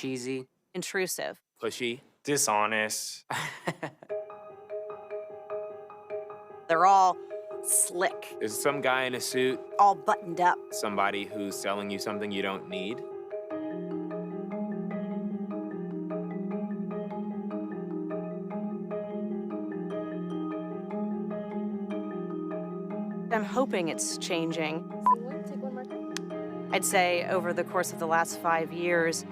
cheesy, intrusive, pushy, dishonest. They're all slick, there's some guy in a suit, all buttoned up. somebody who's selling you something you don't need. I'm hoping it's changing. Take one marker. I'd say over the course of the last 5 years,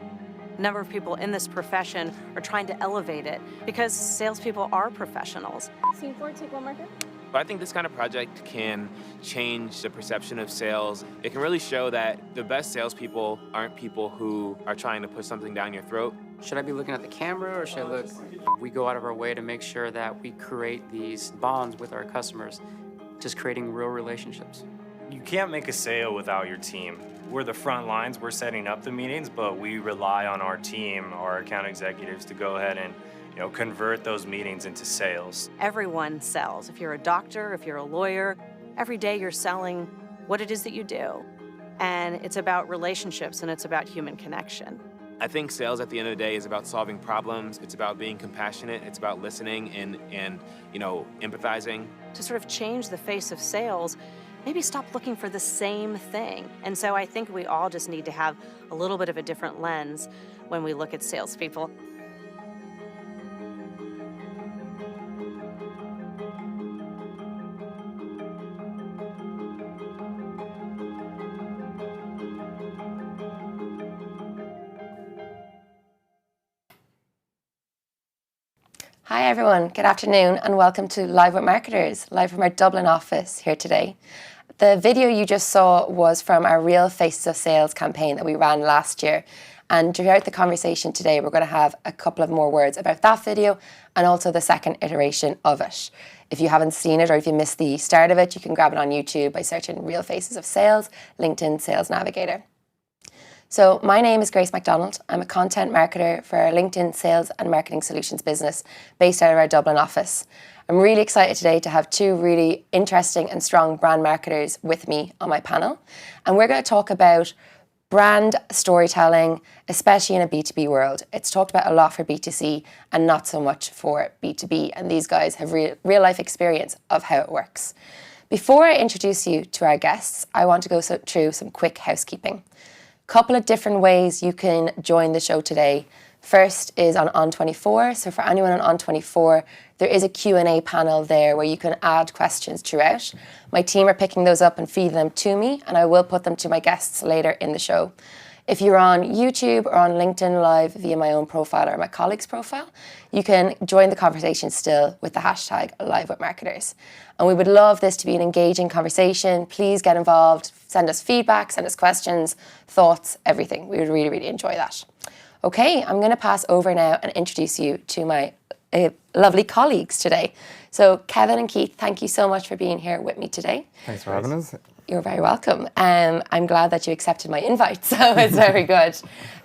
a number of people in this profession are trying to elevate it because salespeople are professionals. Scene 4, take one marker. But I think this kind of project can change the perception of sales. It can really show that the best salespeople aren't people who are trying to push something down your throat. Should I be looking at the camera or should I look? We go out of our way to make sure that we create these bonds with our customers, just creating real relationships. You can't make a sale without your team. We're the front lines, we're setting up the meetings, but we rely on our team, our account executives, to go ahead and convert those meetings into sales. Everyone sells. If you're a doctor, if you're a lawyer, every day you're selling what it is that you do. And it's about relationships and it's about human connection. I think sales at the end of the day is about solving problems. It's about being compassionate. It's about listening and empathizing. To sort of change the face of sales, maybe stop looking for the same thing. And so I think we all just need to have a little bit of a different lens when we look at salespeople. Hi everyone, good afternoon and welcome to Live with Marketers, live from our Dublin office here today. The video you just saw was from our Real Faces of Sales campaign that we ran last year. And throughout the conversation today, we're going to have a couple of more words about that video and also the second iteration of it. If you haven't seen it or if you missed the start of it, you can grab it on YouTube by searching Real Faces of Sales, LinkedIn Sales Navigator. So my name is Grace MacDonald. I'm a content marketer for our LinkedIn Sales and Marketing Solutions business based out of our Dublin office. I'm really excited today to have two really interesting and strong brand marketers with me on my panel. And we're going to talk about brand storytelling, especially in a B2B world. It's talked about a lot for B2C and not so much for B2B. And these guys have real life experience of how it works. Before I introduce you to our guests, I want to go through some quick housekeeping. Couple of different ways you can join the show today. First is on On24. So for anyone on On24, there is a Q&A panel there where you can add questions throughout. My team are picking those up and feeding them to me, and I will put them to my guests later in the show. If you're on YouTube or on LinkedIn Live via my own profile or my colleague's profile, you can join the conversation still with the hashtag #LiveWithMarketers. And we would love this to be an engaging conversation. Please get involved, send us feedback, send us questions, thoughts, everything. We would really, really enjoy that. Okay, I'm going to pass over now and introduce you to my lovely colleagues today. So Kevin and Keith, thank you so much for being here with me today. Thanks for having us. You're very welcome. I'm glad that you accepted my invite, so it's very good.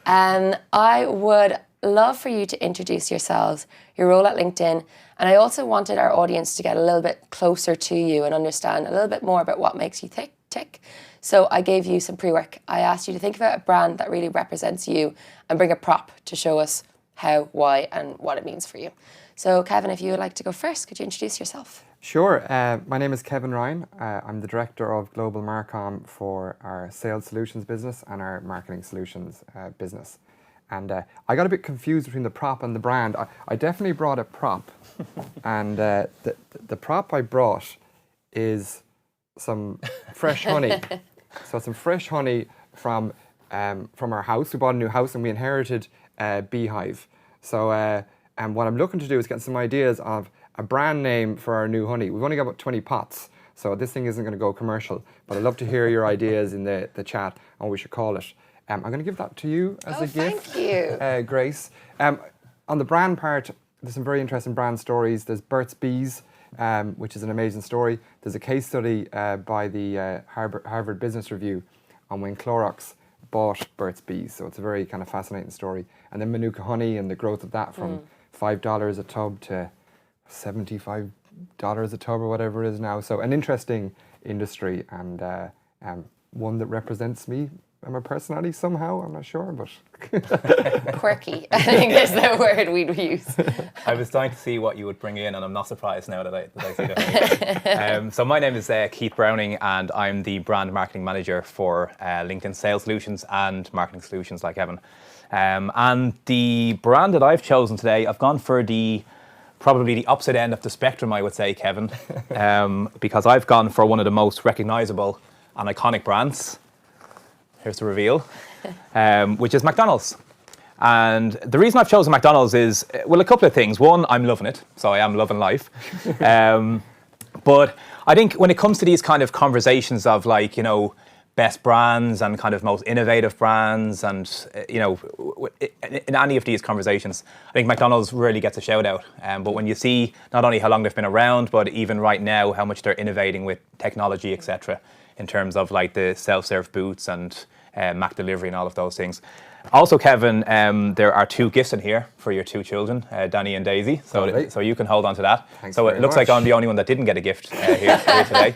I would love for you to introduce yourselves, your role at LinkedIn, and I also wanted our audience to get a little bit closer to you and understand a little bit more about what makes you tick. So I gave you some pre-work. I asked you to think about a brand that really represents you and bring a prop to show us how, why, and what it means for you. So Kevin, if you would like to go first, could you introduce yourself? Sure. My name is Kevin Ryan. I'm the Director of Global Marcom for our Sales Solutions business and our Marketing Solutions business. And I got a bit confused between the prop and the brand. I definitely brought a prop. And the prop I brought is some fresh honey. So some fresh honey from our house. We bought a new house and we inherited a beehive. So and what I'm looking to do is get some ideas of a brand name for our new honey. We've only got about 20 pots, so this thing isn't going to go commercial, but I'd love to hear your ideas in the chat on what we should call it. I'm going to give that to you as a gift. Thank you. Grace. On the brand part, there's some very interesting brand stories. There's Burt's Bees, which is an amazing story. There's a case study by the Harvard Business Review on when Clorox bought Burt's Bees, so it's a very kind of fascinating story. And then Manuka Honey and the growth of that from $5 a tub to $75 a tub or whatever it is now. So an interesting industry and one that represents me I'm a personality somehow. I'm not sure, but Quirky, I think is the word we'd use. I was dying to see what you would bring in, and I'm not surprised now that I see that. So my name is Keith Browning, and I'm the brand marketing manager for LinkedIn Sales Solutions and Marketing Solutions, like Evan. And the brand that I've chosen today, I've gone for probably the opposite end of the spectrum, I would say, Kevin, because I've gone for one of the most recognisable and iconic brands. Here's the reveal, which is McDonald's. And the reason I've chosen McDonald's is, well, a couple of things. One, I'm loving it, so I am loving life. But I think when it comes to these kind of conversations of like, you know, best brands and kind of most innovative brands and, you know, in any of these conversations, I think McDonald's really gets a shout out. But when you see not only how long they've been around, but even right now, how much they're innovating with technology, etc., in terms of like the self-serve booths and Mac delivery and all of those things. Also, Kevin, there are 2 gifts in here for your 2 children, Danny and Daisy. So you can hold on to that. Thanks so it very looks much. like I'm the only one that didn't get a gift here today.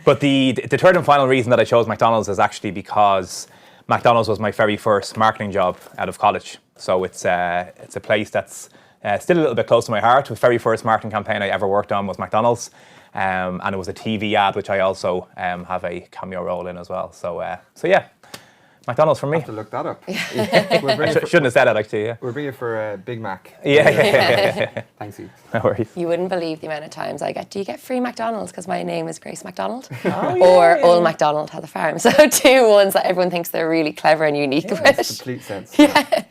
But the third and final reason that I chose McDonald's is actually because McDonald's was my very first marketing job out of college. So it's a place that's still a little bit close to my heart. The very first marketing campaign I ever worked on was McDonald's. And it was a TV ad, which I also have a cameo role in as well. So yeah, McDonald's for me. I have to look that up. Shouldn't have said that actually. Yeah. We're bringing for Big Mac. Yeah. Thanks, Eve. No worries. You wouldn't believe the amount of times I get, do you get free McDonald's? Because my name is Grace MacDonald. Or Old MacDonald has a farm. So 2 ones that everyone thinks they're really clever and unique with. Makes complete sense. Yeah.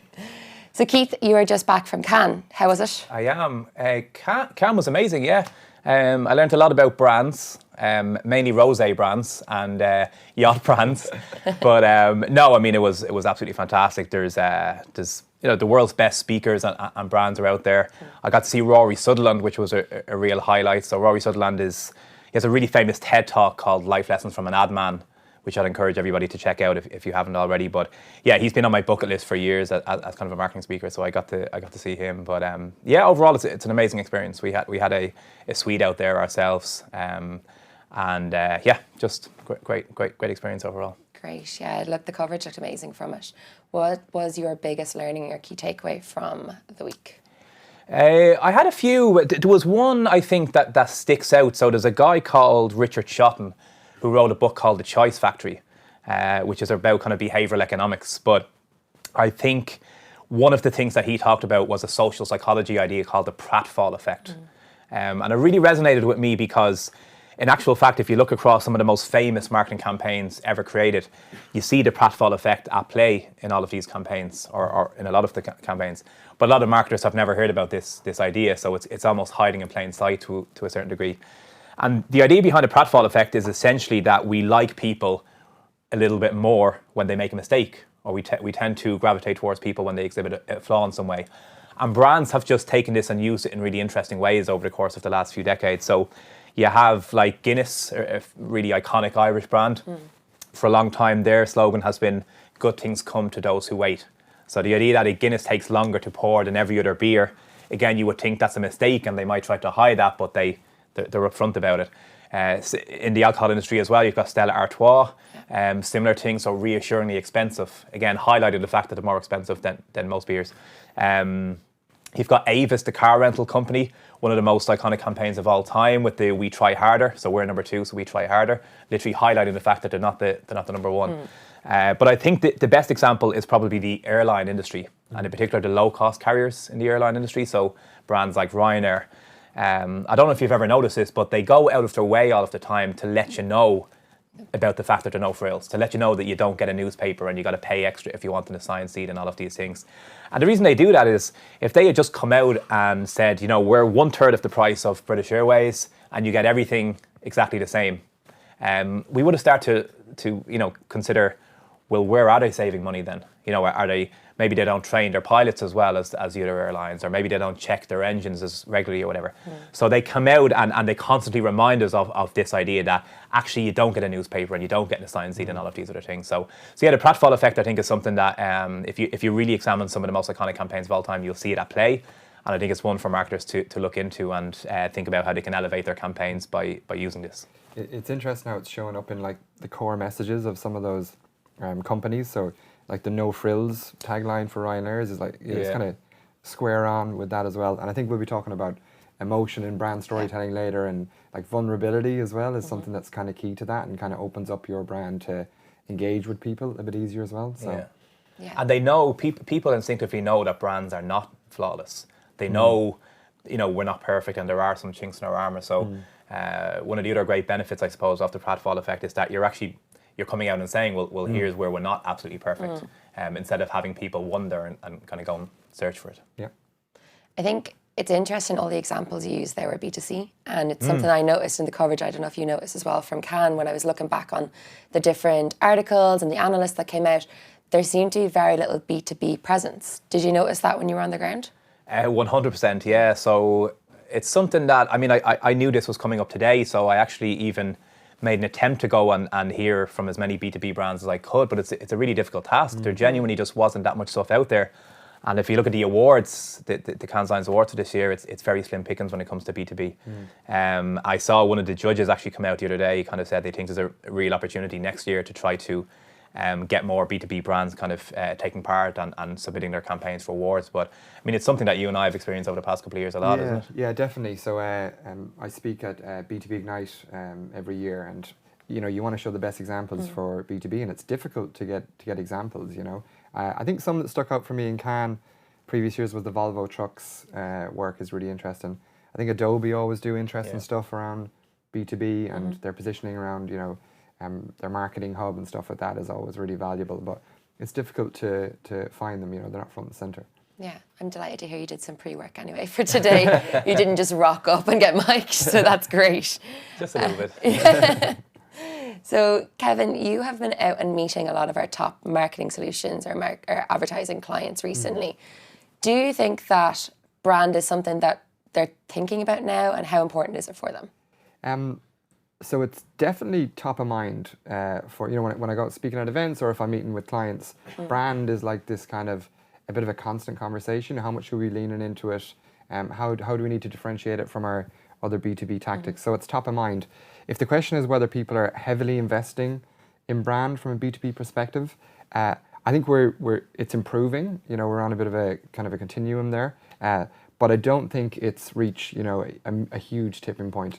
So Keith, you are just back from Cannes. How was it? I am. Cannes was amazing, yeah. I learned a lot about brands, mainly rosé brands and yacht brands. But no, I mean, it was absolutely fantastic. There's you know, the world's best speakers and brands are out there. I got to see Rory Sutherland, which was a real highlight. So Rory Sutherland he has a really famous TED Talk called Life Lessons from an Ad Man, which I'd encourage everybody to check out if you haven't already. But yeah, he's been on my bucket list for years as kind of a marketing speaker, so I got to see him. But yeah, overall it's an amazing experience. We had a suite out there ourselves, and yeah, just great experience overall. Great, yeah. Look, the coverage looked amazing from it. What was your biggest learning or key takeaway from the week? I had a few. There was one I think that sticks out. So there's a guy called Richard Shotton who wrote a book called The Choice Factory, which is about kind of behavioral economics. But I think one of the things that he talked about was a social psychology idea called the pratfall effect. And it really resonated with me because in actual fact, if you look across some of the most famous marketing campaigns ever created, you see the pratfall effect at play in all of these campaigns or in a lot of the campaigns. But a lot of marketers have never heard about this idea, so it's almost hiding in plain sight to a certain degree. And the idea behind the pratfall effect is essentially that we like people a little bit more when they make a mistake, or we tend to gravitate towards people when they exhibit a flaw in some way. And brands have just taken this and used it in really interesting ways over the course of the last few decades. So you have like Guinness, a really iconic Irish brand. For a long time, their slogan has been, good things come to those who wait. So the idea that a Guinness takes longer to pour than every other beer, again, you would think that's a mistake and they might try to hide that, but they're upfront about it. In the alcohol industry as well, you've got Stella Artois, similar things, so reassuringly expensive. Again, highlighted the fact that they're more expensive than most beers. You've got Avis, the car rental company, one of the most iconic campaigns of all time with the We Try Harder. So we're number 2, so we try harder. Literally highlighting the fact that they're not the number 1. But I think the best example is probably the airline industry, and in particular the low-cost carriers in the airline industry. So brands like Ryanair. I don't know if you've ever noticed this, but they go out of their way all of the time to let you know about the fact that there are no frills, to let you know that you don't get a newspaper and you got to pay extra if you want an assigned seat and all of these things. And the reason they do that is if they had just come out and said, you know, we're 1/3 of the price of British Airways and you get everything exactly the same, we would have started to you know, consider, well, where are they saving money then? You know, are they, maybe they don't train their pilots as well as the other airlines, or maybe they don't check their engines as regularly or whatever. So they come out and they constantly remind us of this idea that actually you don't get a newspaper and you don't get an assigned seat and all of these other things. So yeah, the pratfall effect I think is something that if you really examine some of the most iconic campaigns of all time, you'll see it at play. And I think it's one for marketers to look into and think about how they can elevate their campaigns by using this. It's interesting how it's showing up in like the core messages of some of those companies. So like the no frills tagline for Ryanair's is like it's kind of square on with that as well. And I think we'll be talking about emotion and brand storytelling later, and like vulnerability as well is something that's kind of key to that and kind of opens up your brand to engage with people a bit easier as well. So. Yeah. And they know, people instinctively know that brands are not flawless. They know, we're not perfect and there are some chinks in our armour. So one of the other great benefits, I suppose, of the pratfall effect is that you're coming out and saying, well, here's where we're not absolutely perfect, instead of having people wonder and kind of go and search for it. Yeah. I think it's interesting all the examples you use there were B2C, and it's something I noticed in the coverage, I don't know if you noticed as well, from Cannes when I was looking back on the different articles and the analysts that came out. There seemed to be very little B2B presence. Did you notice that when you were on the ground? 100%, yeah. So it's something that, I knew this was coming up today, so I actually even made an attempt to go and hear from as many B2B brands as I could, but it's a really difficult task. There genuinely just wasn't that much stuff out there. And if you look at the awards, the Cannes Lions Awards for this year, it's very slim pickings when it comes to B2B. I saw one of the judges actually come out the other day. He kind of said they think there's a real opportunity next year to try to get more B2B brands kind of taking part and submitting their campaigns for awards. But it's something that you and I have experienced over the past couple of years a lot, isn't it? Yeah, definitely. So I speak at B2B Ignite every year, and you want to show the best examples for B2B, and it's difficult to get examples. I think some that stuck out for me in Cannes previous years was the Volvo Trucks work is really interesting. I think Adobe always do interesting stuff around B2B and their positioning around their marketing hub and stuff like that is always really valuable, but it's difficult to find them, they're not front and center. Yeah, I'm delighted to hear you did some pre-work anyway for today. You didn't just rock up and get mic'd, so that's great. Just a little bit. So Kevin, you have been out and meeting a lot of our top marketing solutions or advertising clients recently. Do you think that brand is something that they're thinking about now, and how important is it for them? So it's definitely top of mind for, when I go speaking at events or if I'm meeting with clients, brand is like this kind of a bit of a constant conversation. How much should we leaning into it? How do we need to differentiate it from our other B2B tactics? So it's top of mind. If the question is whether people are heavily investing in brand from a B2B perspective, I think it's improving. We're on a bit of a kind of a continuum there, but I don't think it's reached a huge tipping point.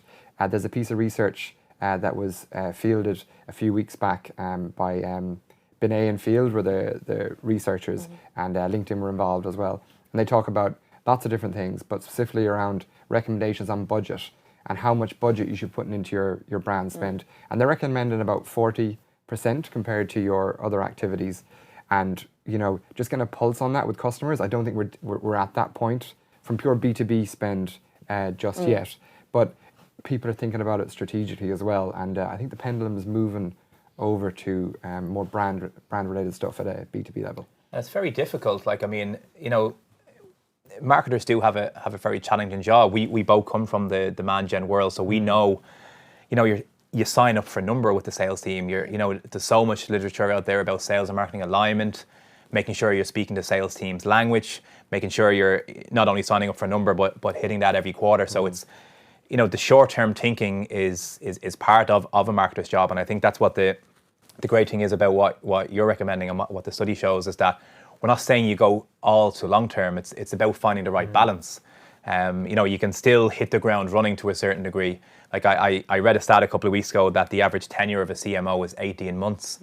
There's a piece of research that was fielded a few weeks back by Binet and Field were the researchers, and LinkedIn were involved as well. And they talk about lots of different things, but specifically around recommendations on budget and how much budget you should put into your brand spend. And they're recommending about 40% compared to your other activities. And just getting a pulse on that with customers, I don't think we're at that point from pure B2B spend just yet. But people are thinking about it strategically as well, and I think the pendulum is moving over to more brand related stuff at a B2B level. It's very difficult. Marketers do have a very challenging job. We both come from the demand gen world, so we know, you sign up for a number with the sales team. There's so much literature out there about sales and marketing alignment, making sure you're speaking the sales team's language, making sure you're not only signing up for a number but hitting that every quarter. So it's the short-term thinking is part of a marketer's job, and I think that's what the great thing is about what you're recommending and what the study shows is that we're not saying you go all to long-term. It's about finding the right balance. You can still hit the ground running to a certain degree. Like I read a stat a couple of weeks ago that the average tenure of a CMO is 18 months.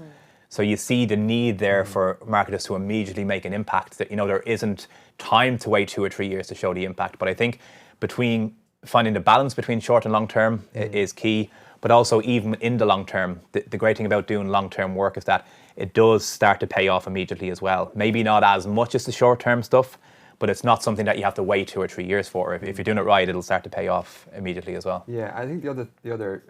So you see the need there for marketers to immediately make an impact. That there isn't time to wait 2 or 3 years to show the impact. But I think between finding the balance between short and long term is key, but also even in the long term, the great thing about doing long term work is that it does start to pay off immediately as well. Maybe not as much as the short term stuff, but it's not something that you have to wait 2 or 3 years for. If you're doing it right, it'll start to pay off immediately as well. Yeah, I think the other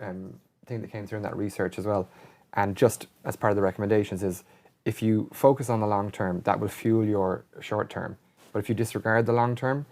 thing that came through in that research as well, and just as part of the recommendations, is if you focus on the long term, that will fuel your short term. But if you disregard the long term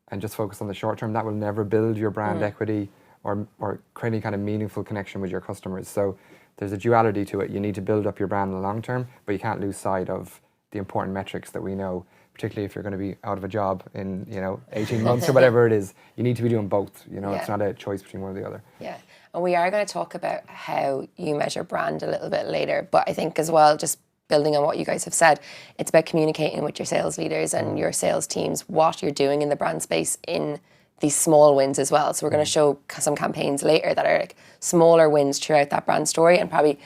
and just focus on the short term, that will never build your brand equity or create any kind of meaningful connection with your customers. So there's a duality to it. You need to build up your brand in the long term, but you can't lose sight of the important metrics that we know, particularly if you're going to be out of a job in 18 months or whatever it is. You need to be doing both. It's not a choice between one or the other. Yeah, And we are going to talk about how you measure brand a little bit later. But I think as well, just building on what you guys have said, it's about communicating with your sales leaders and your sales teams what you're doing in the brand space in these small wins as well. So we're going to show some campaigns later that are like smaller wins throughout that brand story, and probably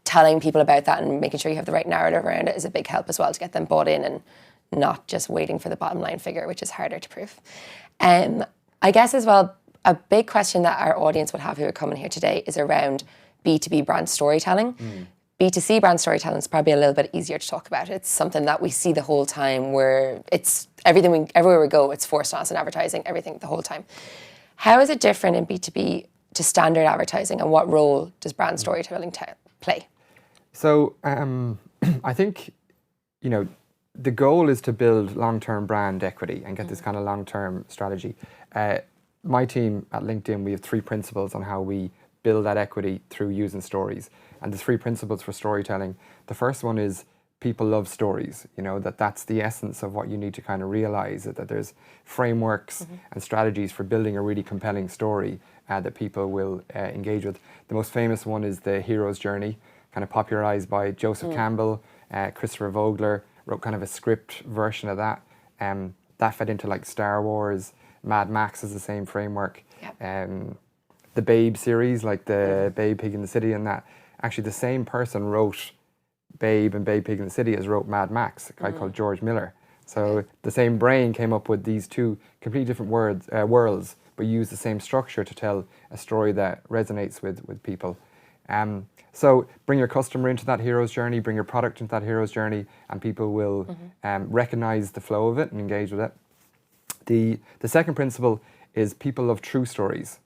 telling people about that and making sure you have the right narrative around it is a big help as well to get them bought in and not just waiting for the bottom line figure, which is harder to prove. I guess as well, a big question that our audience would have who are coming here today is around B2B brand storytelling. B2C brand storytelling is probably a little bit easier to talk about. It's something that we see the whole time, where it's everywhere we go, it's forced on us in advertising, everything the whole time. How is it different in B2B to standard advertising, and what role does brand storytelling play? So I think, the goal is to build long-term brand equity and get this kind of long-term strategy. My team at LinkedIn, we have 3 principles on how we build that equity through using stories. And the 3 principles for storytelling. The first one is people love stories. That's the essence of what you need to kind of realize, that there's frameworks and strategies for building a really compelling story that people will engage with. The most famous one is the hero's journey, kind of popularized by Joseph Campbell. Christopher Vogler wrote kind of a script version of that. That fed into like Star Wars. Mad Max is the same framework. Yep. The Babe series, like the Babe Pig in the City, and that. Actually, the same person wrote Babe and Babe Pig in the City as wrote Mad Max, a guy called George Miller. So the same brain came up with these 2 completely different worlds, but used the same structure to tell a story that resonates with people. So bring your customer into that hero's journey, bring your product into that hero's journey, and people will recognize the flow of it and engage with it. The second principle is people love true stories,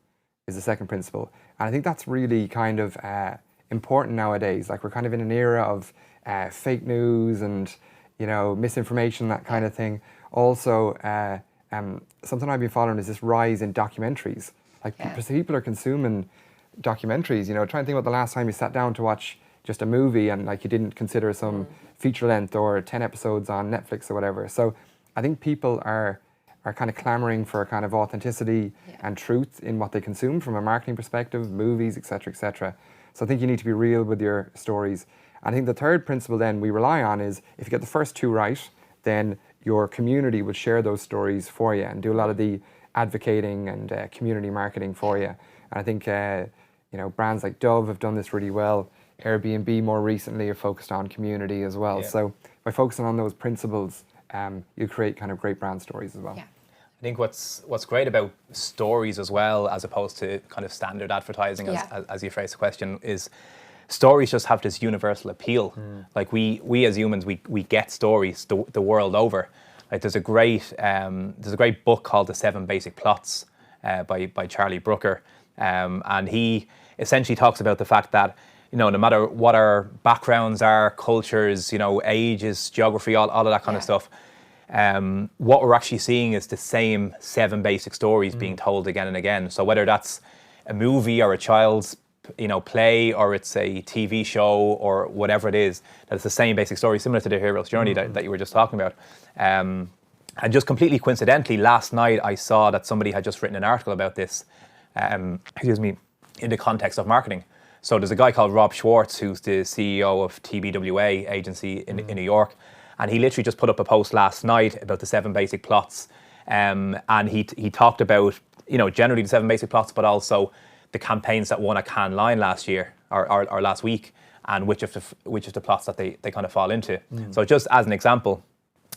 is the second principle. And I think that's really kind of important nowadays. Like, we're kind of in an era of fake news and, misinformation, that kind of thing. Also, something I've been following is this rise in documentaries. Like, people are consuming documentaries. Try and think about the last time you sat down to watch just a movie and like you didn't consider some feature length or 10 episodes on Netflix or whatever. So I think people are kind of clamoring for a kind of authenticity and truth in what they consume from a marketing perspective, movies, etc., etc. So I think you need to be real with your stories. And I think the third principle then we rely on is, if you get the first 2 right, then your community will share those stories for you and do a lot of the advocating and community marketing for you. And I think brands like Dove have done this really well. Airbnb more recently have focused on community as well. So by focusing on those principles, you create kind of great brand stories as well. Yeah. I think what's great about stories as well, as opposed to kind of standard advertising, as you phrased the question, is stories just have this universal appeal. Like we as humans, we get stories the world over. Like there's a great book called The 7 Basic Plots by Charlie Brooker, and he essentially talks about the fact that no matter what our backgrounds are, cultures, ages, geography, all of that kind of stuff. What we're actually seeing is the same 7 basic stories being told again and again. So whether that's a movie or a child's play, or it's a TV show or whatever it is, that's the same basic story, similar to the hero's journey that you were just talking about. And just completely coincidentally, last night I saw that somebody had just written an article about this, in the context of marketing. So there's a guy called Rob Schwartz, who's the CEO of TBWA agency in New York. And he literally just put up a post last night about the 7 basic plots. And he talked about, generally the 7 basic plots, but also the campaigns that won a Cannes Lion last year or last week, and which of the plots that they kind of fall into. So just as an example,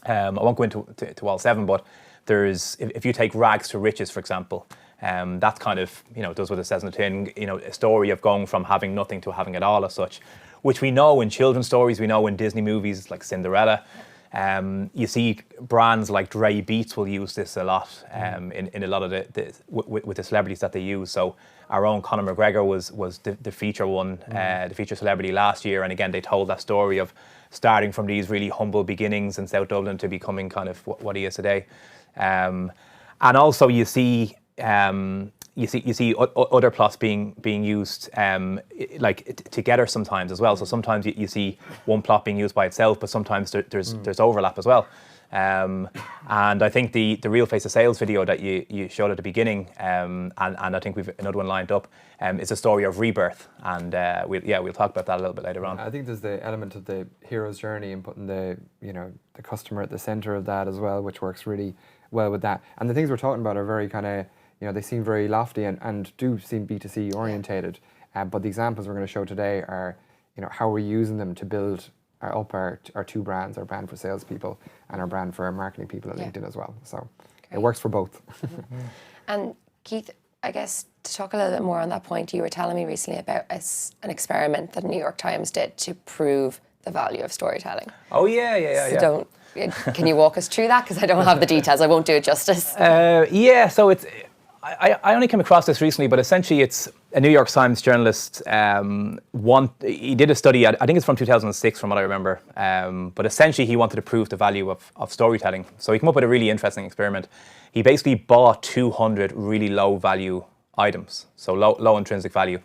I won't go into all 7, but there's, if you take Rags to Riches, for example, that's kind of, does what it says in the tin, a story of going from having nothing to having it all as such, which we know in children's stories, we know in Disney movies like Cinderella. You see brands like Dre Beats will use this a lot in a lot of with the celebrities that they use. So our own Conor McGregor was the feature one, the feature celebrity last year. And again, they told that story of starting from these really humble beginnings in South Dublin to becoming kind of what he is today. And also you see other plots being used like together sometimes as well. So sometimes you see one plot being used by itself, but sometimes there's overlap as well. And I think the real face of sales video that you showed at the beginning, and I think we've another one lined up, is a story of rebirth, and we'll talk about that a little bit later on. I think there's the element of the hero's journey and putting the customer at the center of that as well, which works really well with that. And the things we're talking about are very kind of, they seem very lofty and do seem B2C orientated. But the examples we're going to show today are, how we're using them to build up our two brands, our brand for salespeople and our brand for our marketing people at LinkedIn as well. So it works for both. And Keith, I guess to talk a little bit more on that point, you were telling me recently about an experiment that the New York Times did to prove the value of storytelling. Oh yeah. Can you walk us through that? Because I don't have the details. I won't do it justice. So it's. I only came across this recently, but essentially it's a New York Times journalist. He did a study, I think it's from 2006 from what I remember, but essentially he wanted to prove the value of storytelling. So he came up with a really interesting experiment. He basically bought 200 really low value items, so low intrinsic value.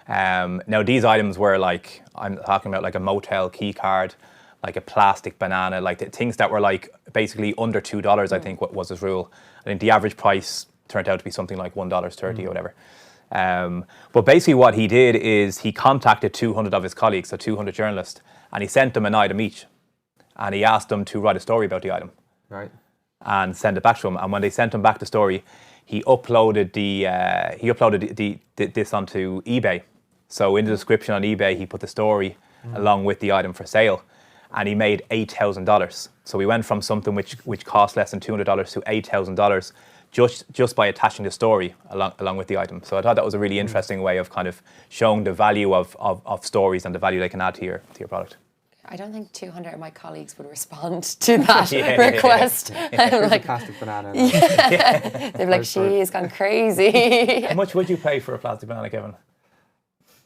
Now these items were like, I'm talking about like a motel key card, like a plastic banana, like things that were like basically under $2, I think was his rule. I think the average price turned out to be something like $1.30 or whatever. But basically what he did is he contacted 200 of his colleagues, so 200 journalists, and he sent them an item each. And he asked them to write a story about the item. Right. And send it back to him. And when they sent him back the story, he uploaded this onto eBay. So in the description on eBay, he put the story along with the item for sale. And he made $8,000. So we went from something which cost less than $200 to $8,000 just by attaching the story along with the item. So I thought that was a really interesting way of kind of showing the value of stories and the value they can add to your product. I don't think 200 of my colleagues would respond to that request. Here's like a plastic banana. They'd be like, she's gone crazy. How much would you pay for a plastic banana, Kevin?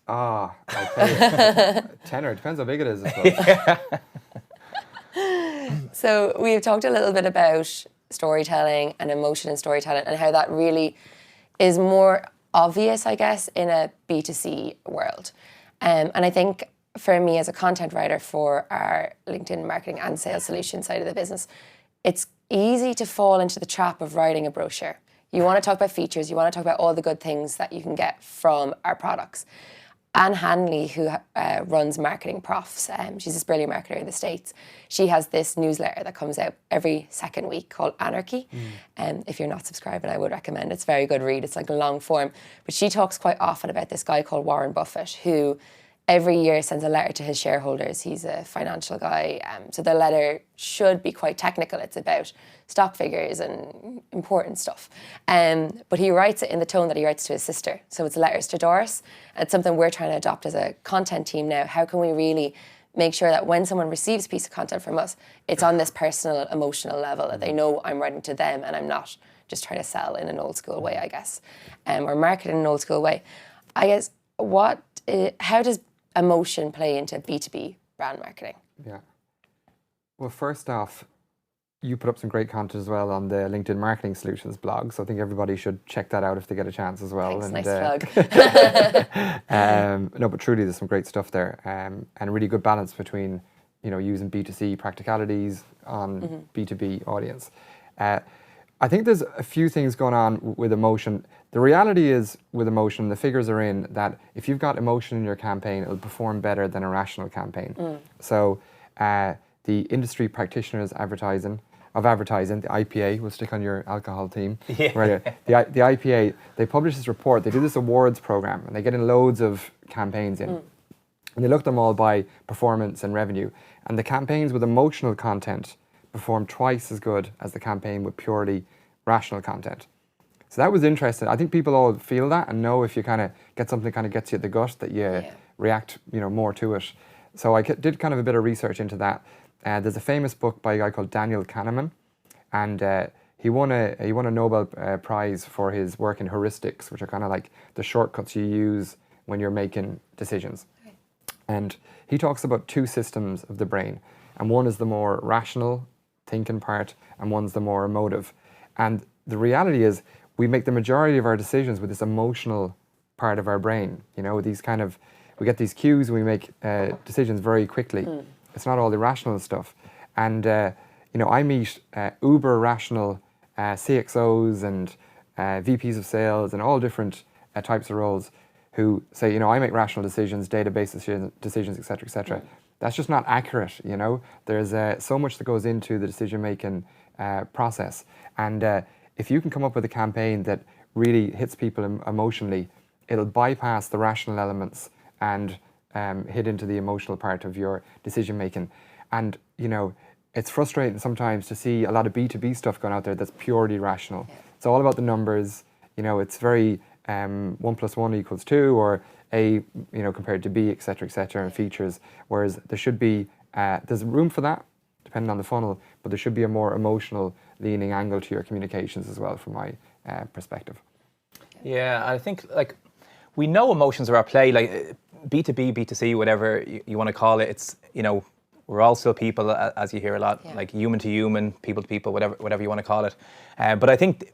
I'll pay tenner. It depends how big it is, I suppose. So we've talked a little bit about storytelling and emotion in storytelling and how that really is more obvious, I guess, in a B2C world. And I think for me as a content writer for our LinkedIn marketing and sales solution side of the business, it's easy to fall into the trap of writing a brochure. You want to talk about features, you want to talk about all the good things that you can get from our products. Anne Hanley, who runs Marketing Profs, she's this brilliant marketer in the States. She has this newsletter that comes out every second week called Anarchy. If you're not subscribing, I would recommend it. It's a very good read. It's like a long form. But she talks quite often about this guy called Warren Buffett, who every year sends a letter to his shareholders. He's a financial guy. So the letter should be quite technical. It's about stock figures and important stuff. But he writes it in the tone that he writes to his sister. So it's letters to Doris. And it's something we're trying to adopt as a content team now. How can we really make sure that when someone receives a piece of content from us, it's on this personal, emotional level, that they know I'm writing to them and I'm not just trying to sell in an old school way, I guess, or market in an old school way. I guess, how does emotion play into B2B brand marketing? Yeah. Well, first off, you put up some great content as well on the LinkedIn Marketing Solutions blog, so I think everybody should check that out if they get a chance as well. Thanks, and, nice plug. No, but truly there's some great stuff there, and a really good balance between, using B2C practicalities on B2B audience. I think there's a few things going on with emotion. The reality is with emotion, the figures are in that if you've got emotion in your campaign, it'll perform better than a rational campaign. So the industry practitioners of advertising, the IPA, we'll stick on your alcohol theme. Yeah. Right, the IPA, they publish this report, they do this awards program, and they get in loads of campaigns in. And they look at them all by performance and revenue. And the campaigns with emotional content perform twice as good as the campaign with purely rational content. So that was interesting. I think people all feel that and know if you kind of get something that kind of gets you at the gut that you react, more to it. So I did kind of a bit of research into that. There's a famous book by a guy called Daniel Kahneman, and he won a Nobel Prize for his work in heuristics, which are kind of like the shortcuts you use when you're making decisions. And he talks about two systems of the brain, and one is the more rational thinking part, and one's the more emotive. And the reality is we make the majority of our decisions with this emotional part of our brain. We get these cues and we make decisions very quickly. It's not all the rational stuff. And, I meet uber rational CXOs and VPs of sales and all different types of roles who say, I make rational decisions, database decisions, et cetera. That's just not accurate, There's so much that goes into the decision-making process. And if you can come up with a campaign that really hits people emotionally, it'll bypass the rational elements and hit into the emotional part of your decision-making. And, it's frustrating sometimes to see a lot of B2B stuff going out there that's purely rational. Yeah. It's all about the numbers, it's very 1 + 1 = 2, or A, compared to B, et cetera, and features. Whereas there should be, there's room for that, depending on the funnel, but there should be a more emotional leaning angle to your communications as well, from my perspective. Yeah, I think we know emotions are at play, like B2B, B2C, whatever you want to call it. It's, we're all still people, as you hear a lot, like human to human, people to people, whatever you want to call it. But I think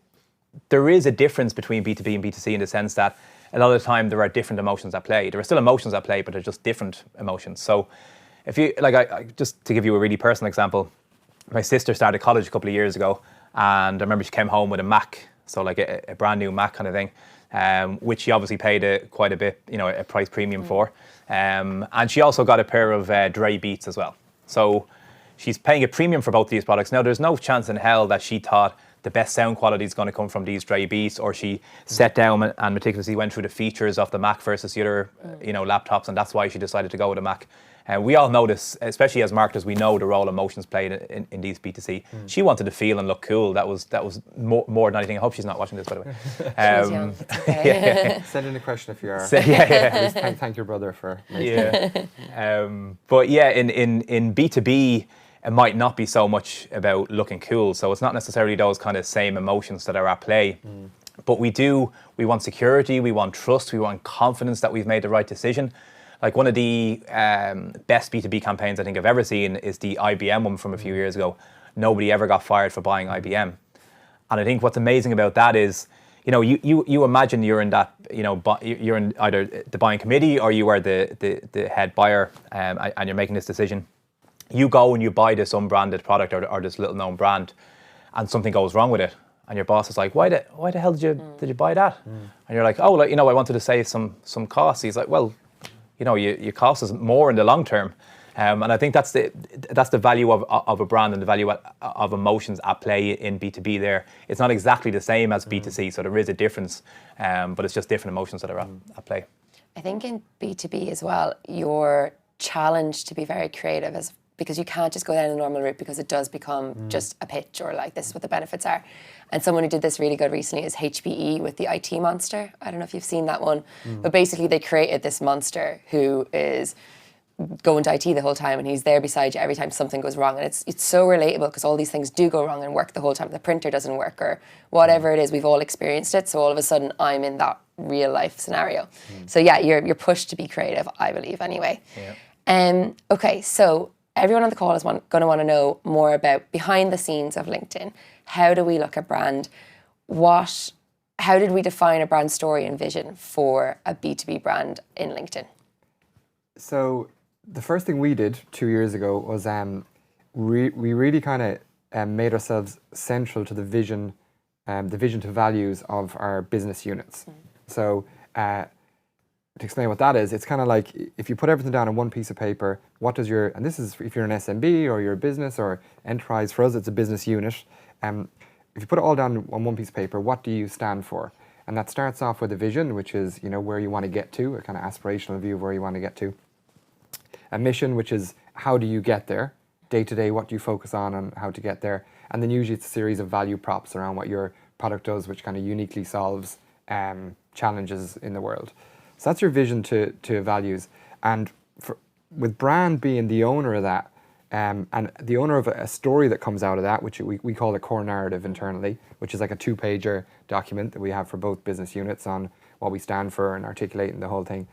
there is a difference between B2B and B2C in the sense that a lot of the time there are different emotions at play. There are still emotions at play, but they're just different emotions. So if you, I just to give you a really personal example, my sister started college a couple of years ago, and I remember she came home with a Mac, so like a brand new Mac kind of thing, which she obviously paid quite a bit, a price premium for. And she also got a pair of Dre Beats as well. So she's paying a premium for both these products. Now, there's no chance in hell that she thought the best sound quality is going to come from these Dre Beats, or she sat down and meticulously went through the features of the Mac versus the other, laptops, and that's why she decided to go with a Mac. We all know this, especially as marketers, we know the role emotions played in these B2C. She wanted to feel and look cool. That was more than anything. I hope she's not watching this, by the way. She's young. It's okay. Send in a question if you are. Thank your brother for making it. But yeah, in B2B, it might not be so much about looking cool. So it's not necessarily those kind of same emotions that are at play. But we want security, we want trust, we want confidence that we've made the right decision. Like one of the best B2B campaigns I think I've ever seen is the IBM one from a few years ago. Nobody ever got fired for buying IBM. And I think what's amazing about that is, you imagine you're in that, you're in either the buying committee or you are the head buyer, and you're making this decision. You go and you buy this unbranded product or this little known brand, and something goes wrong with it. And your boss is like, why the hell did you buy that? And you're like, oh, I wanted to save some costs. He's like, well, your cost is more in the long term. And I think that's the value of a brand and the value of emotions at play in B2B there. It's not exactly the same as B2C, so there is a difference, but it's just different emotions that are at play. I think in B2B as well, you're challenged to be very creative because you can't just go down the normal route, because it does become just a pitch or like, this is what the benefits are. And someone who did this really good recently is HPE with the IT monster. I don't know if you've seen that one, but basically they created this monster who is going to IT the whole time, and he's there beside you every time something goes wrong. And it's so relatable, because all these things do go wrong and work the whole time. The printer doesn't work or whatever it is, we've all experienced it. So all of a sudden I'm in that real life scenario. So yeah, you're pushed to be creative, I believe anyway. Okay, so everyone on the call is going to want to know more about behind the scenes of LinkedIn. How do we look at brand? How did we define a brand story and vision for a B2B brand in LinkedIn? So the first thing we did 2 years ago was we really kind of made ourselves central to the vision to values of our business units. So to explain what that is, it's kind of like if you put everything down on one piece of paper, and this is if you're an SMB or you're a business or enterprise, for us it's a business unit. If you put it all down on one piece of paper, what do you stand for? And that starts off with a vision, which is, where you want to get to, a kind of aspirational view of where you want to get to. A mission, which is how do you get there? Day to day, what do you focus on and how to get there? And then usually it's a series of value props around what your product does, which kind of uniquely solves challenges in the world. So that's your vision to values. And with brand being the owner of that, and the owner of a story that comes out of that, which we call a core narrative internally, which is like a 2-pager document that we have for both business units on what we stand for and articulating the whole thing.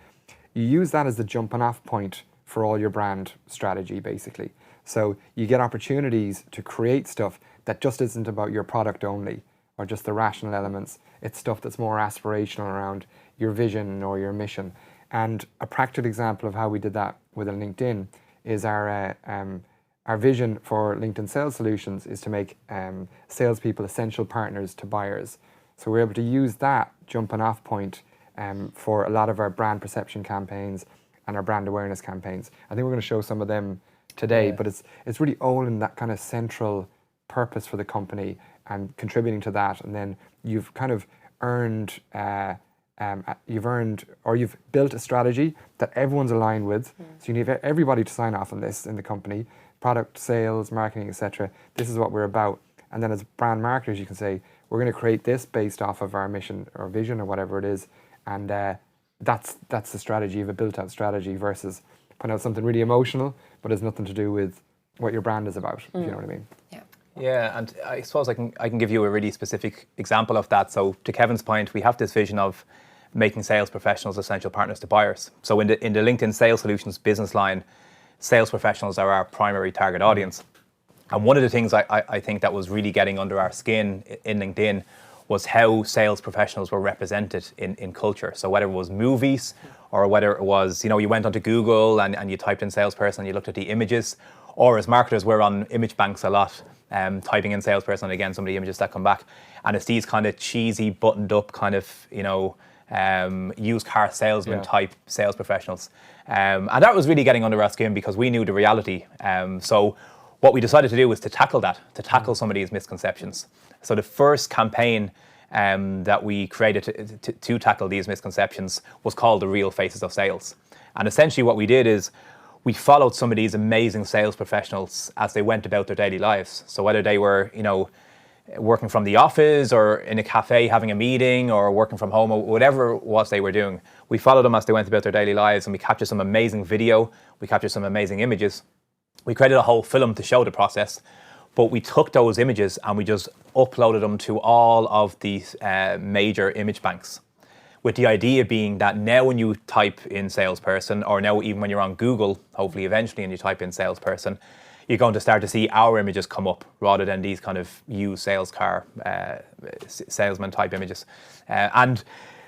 You use that as the jumping off point for all your brand strategy, basically. So you get opportunities to create stuff that just isn't about your product only or just the rational elements. It's stuff that's more aspirational around your vision or your mission. And a practical example of how we did that with LinkedIn is our our vision for LinkedIn Sales Solutions is to make salespeople essential partners to buyers. So we're able to use that jumping off point for a lot of our brand perception campaigns and our brand awareness campaigns. I think we're going to show some of them today, but it's really owning that kind of central purpose for the company and contributing to that, and then you've kind of earned you've built a strategy that everyone's aligned with. So you need everybody to sign off on this in the company, product, sales, marketing, etc. This is what we're about. And then as brand marketers, you can say, we're going to create this based off of our mission or vision or whatever it is. And that's the strategy of a built out strategy versus putting out something really emotional, but has nothing to do with what your brand is about, if you know what I mean. Yeah. Yeah, and I suppose I can give you a really specific example of that. So to Kevin's point, we have this vision of making sales professionals essential partners to buyers. So in the LinkedIn Sales Solutions business line, sales professionals are our primary target audience. And one of the things I think that was really getting under our skin in LinkedIn was how sales professionals were represented in culture. So whether it was movies or whether it was, you went onto Google and you typed in salesperson and you looked at the images, or as marketers, we're on image banks a lot, typing in salesperson, and again, some of the images that come back. And it's these kind of cheesy, buttoned up kind of, used car salesman type sales professionals. And that was really getting under our skin because we knew the reality. So what we decided to do was to tackle some of these misconceptions. So the first campaign that we created to tackle these misconceptions was called The Real Faces of Sales. And essentially what we did is we followed some of these amazing sales professionals as they went about their daily lives. So whether they were, working from the office or in a cafe having a meeting or working from home or whatever it was they were doing, we followed them as they went about their daily lives, and we captured some amazing video, we captured some amazing images. We created a whole film to show the process, but we took those images and we just uploaded them to all of these major image banks, with the idea being that now when you type in salesperson, or now even when you're on Google, hopefully eventually, and you type in salesperson, you're going to start to see our images come up rather than these kind of used sales car salesman type images. And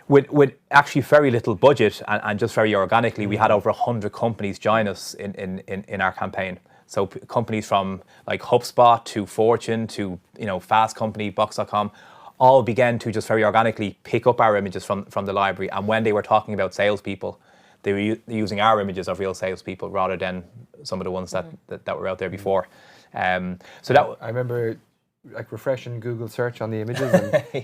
with actually very little budget and just very organically, we had over 100 companies join us in our campaign. So companies from like HubSpot to Fortune to Fast Company, Box.com, all began to just very organically pick up our images from the library. And when they were talking about salespeople, they were using our images of real salespeople rather than some of the ones that were out there before. So that I remember like refreshing Google search on the images,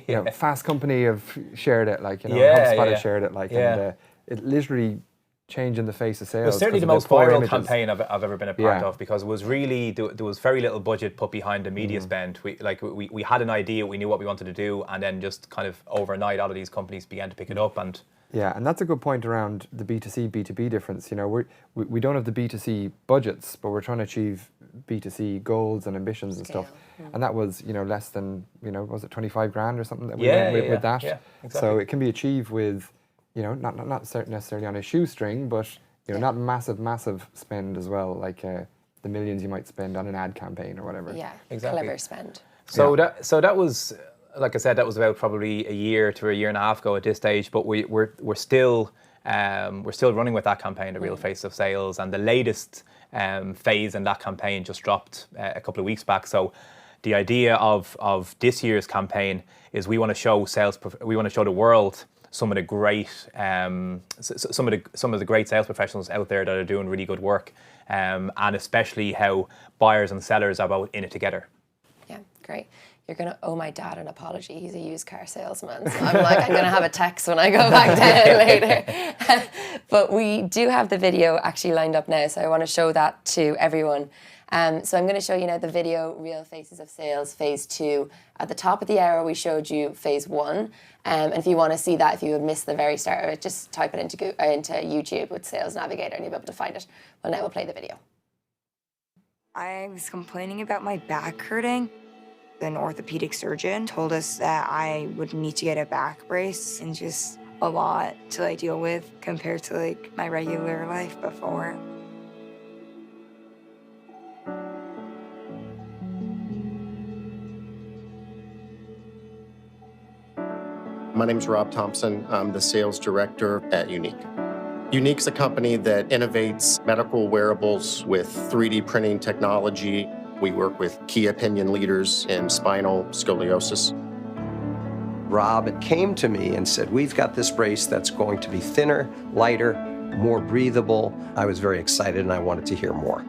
and Fast Company have shared it, HubSpot have shared it, and it literally changing the face of sales. It was certainly the most viral campaign I've ever been a part of, because it was really, there was very little budget put behind the media spend. We had an idea, we knew what we wanted to do, and then just kind of overnight all of these companies began to pick it up. And and that's a good point around the B2C, B2B difference. We don't have the B2C budgets, but we're trying to achieve B2C goals and ambitions and stuff. And that was, less than, was it 25 grand or something that we went with that? Yeah, exactly. So it can be achieved with, not necessarily on a shoestring, but not massive spend as well, like the millions you might spend on an ad campaign or whatever. Yeah, exactly. Clever spend. So that was, like I said, that was about probably a year to a year and a half ago at this stage. But we're still running with that campaign, The Real Face of Sales, and the latest phase in that campaign just dropped a couple of weeks back. So the idea of this year's campaign is we want to show the world some of the great some of the great sales professionals out there that are doing really good work, and especially how buyers and sellers are both in it together. Yeah, great. You're going to owe my dad an apology. He's a used car salesman. So I'm going to have a text when I go back down later. But we do have the video actually lined up now, so I want to show that to everyone. So I'm going to show you now the video, Real Faces of Sales, Phase 2. At the top of the hour, we showed you Phase 1. And if you want to see that, if you have missed the very start of it, just type it into YouTube with Sales Navigator and you'll be able to find it. Well, now we'll play the video. I was complaining about my back hurting. An orthopedic surgeon told us that I would need to get a back brace, and just a lot to deal with compared to my regular life before. My name's Rob Thompson. I'm the sales director at Unique. Unique's a company that innovates medical wearables with 3D printing technology. We work with key opinion leaders in spinal scoliosis. Rob came to me and said, we've got this brace that's going to be thinner, lighter, more breathable. I was very excited and I wanted to hear more.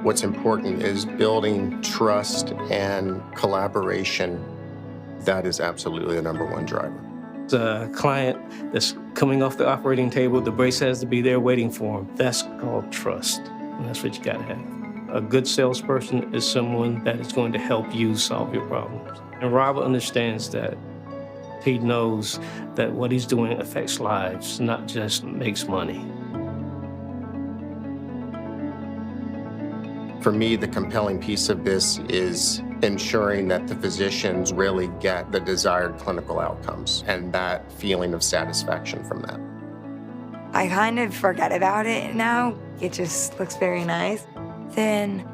What's important is building trust and collaboration. That is absolutely the number one driver. The client that's coming off the operating table, the brace has to be there waiting for him. That's called trust, and that's what you gotta have. A good salesperson is someone that is going to help you solve your problems. And Rob understands that. He knows that what he's doing affects lives, not just makes money. For me, the compelling piece of this is ensuring that the physicians really get the desired clinical outcomes and that feeling of satisfaction from that. I kind of forget about it now. It just looks very nice. Thin,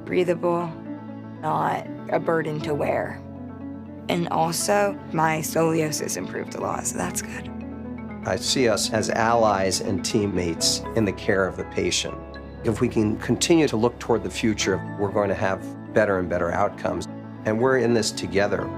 breathable, not a burden to wear. And also, my scoliosis improved a lot, so that's good. I see us as allies and teammates in the care of the patient. If we can continue to look toward the future, we're going to have better and better outcomes. And we're in this together.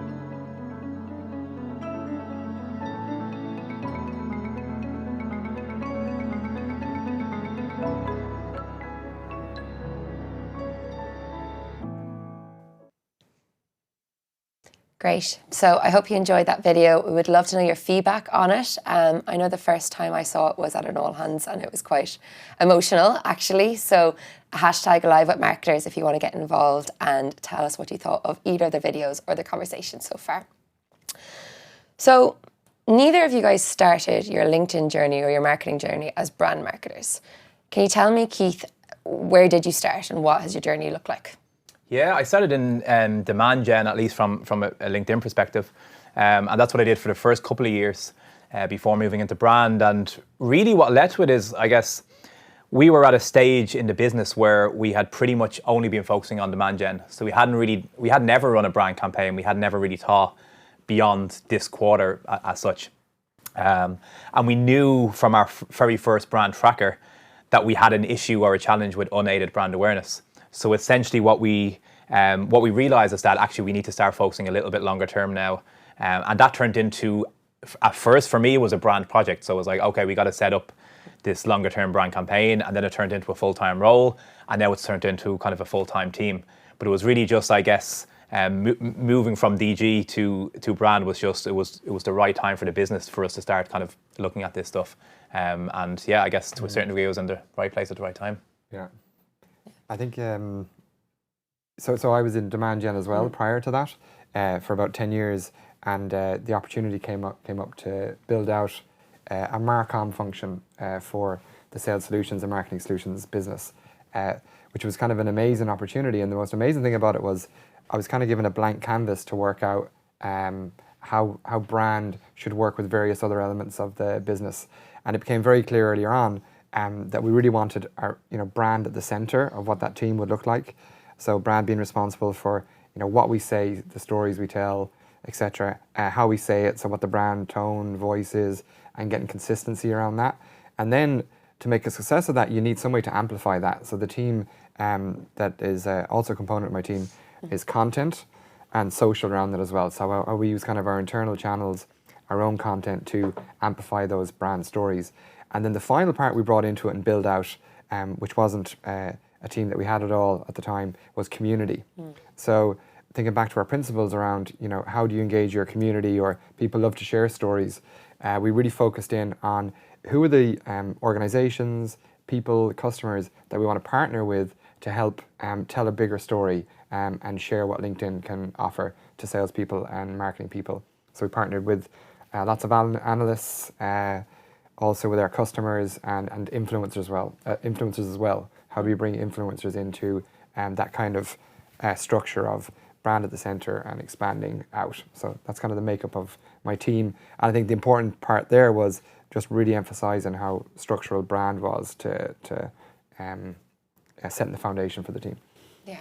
Great. So I hope you enjoyed that video. We would love to know your feedback on it. I know the first time I saw it was at an all hands and it was quite emotional actually. So hashtag live with marketers if you want to get involved and tell us what you thought of either the videos or the conversation so far. So neither of you guys started your LinkedIn journey or your marketing journey as brand marketers. Can you tell me, Keith, where did you start and what has your journey looked like? Yeah, I started in demand gen, at least from a LinkedIn perspective. And that's what I did for the first couple of years before moving into brand. And really what led to it is, I guess, we were at a stage in the business where we had pretty much only been focusing on demand gen. So we had never run a brand campaign. We had never really thought beyond this quarter as such. And we knew from our very first brand tracker that we had an issue or a challenge with unaided brand awareness. So essentially what we realized is that actually we need to start focusing a little bit longer term now. And that turned into, at first for me, it was a brand project. So it was like, okay, we got to set up this longer term brand campaign, and then it turned into a full-time role, and now it's turned into kind of a full-time team. But it was really just, I guess, moving from DG to brand was just, it was the right time for the business for us to start kind of looking at this stuff. And yeah, I guess to a certain degree, it was in the right place at the right time. Yeah. I think, so I was in demand gen as well prior to that for about 10 years, and the opportunity came up to build out a Marcom function for the sales solutions and marketing solutions business, which was kind of an amazing opportunity. And the most amazing thing about it was I was kind of given a blank canvas to work out how brand should work with various other elements of the business. And it became very clear earlier on that we really wanted our brand at the center of what that team would look like. So brand being responsible for what we say, the stories we tell, etc., how we say it, so what the brand tone, voice is, and getting consistency around that. And then to make a success of that, you need some way to amplify that. So the team that is also a component of my team is content and social around it as well. So we use kind of our internal channels, our own content to amplify those brand stories. And then the final part we brought into it and build out, which wasn't a team that we had at all at the time, was community. So thinking back to our principles around, how do you engage your community, or people love to share stories. We really focused in on who are the organizations, people, customers that we want to partner with to help tell a bigger story and share what LinkedIn can offer to salespeople and marketing people. So we partnered with lots of analysts, also with our customers and influencers as well. How do we bring influencers into that kind of structure of brand at the center and expanding out? So that's kind of the makeup of my team. And I think the important part there was just really emphasizing how structural brand was to setting the foundation for the team. Yeah,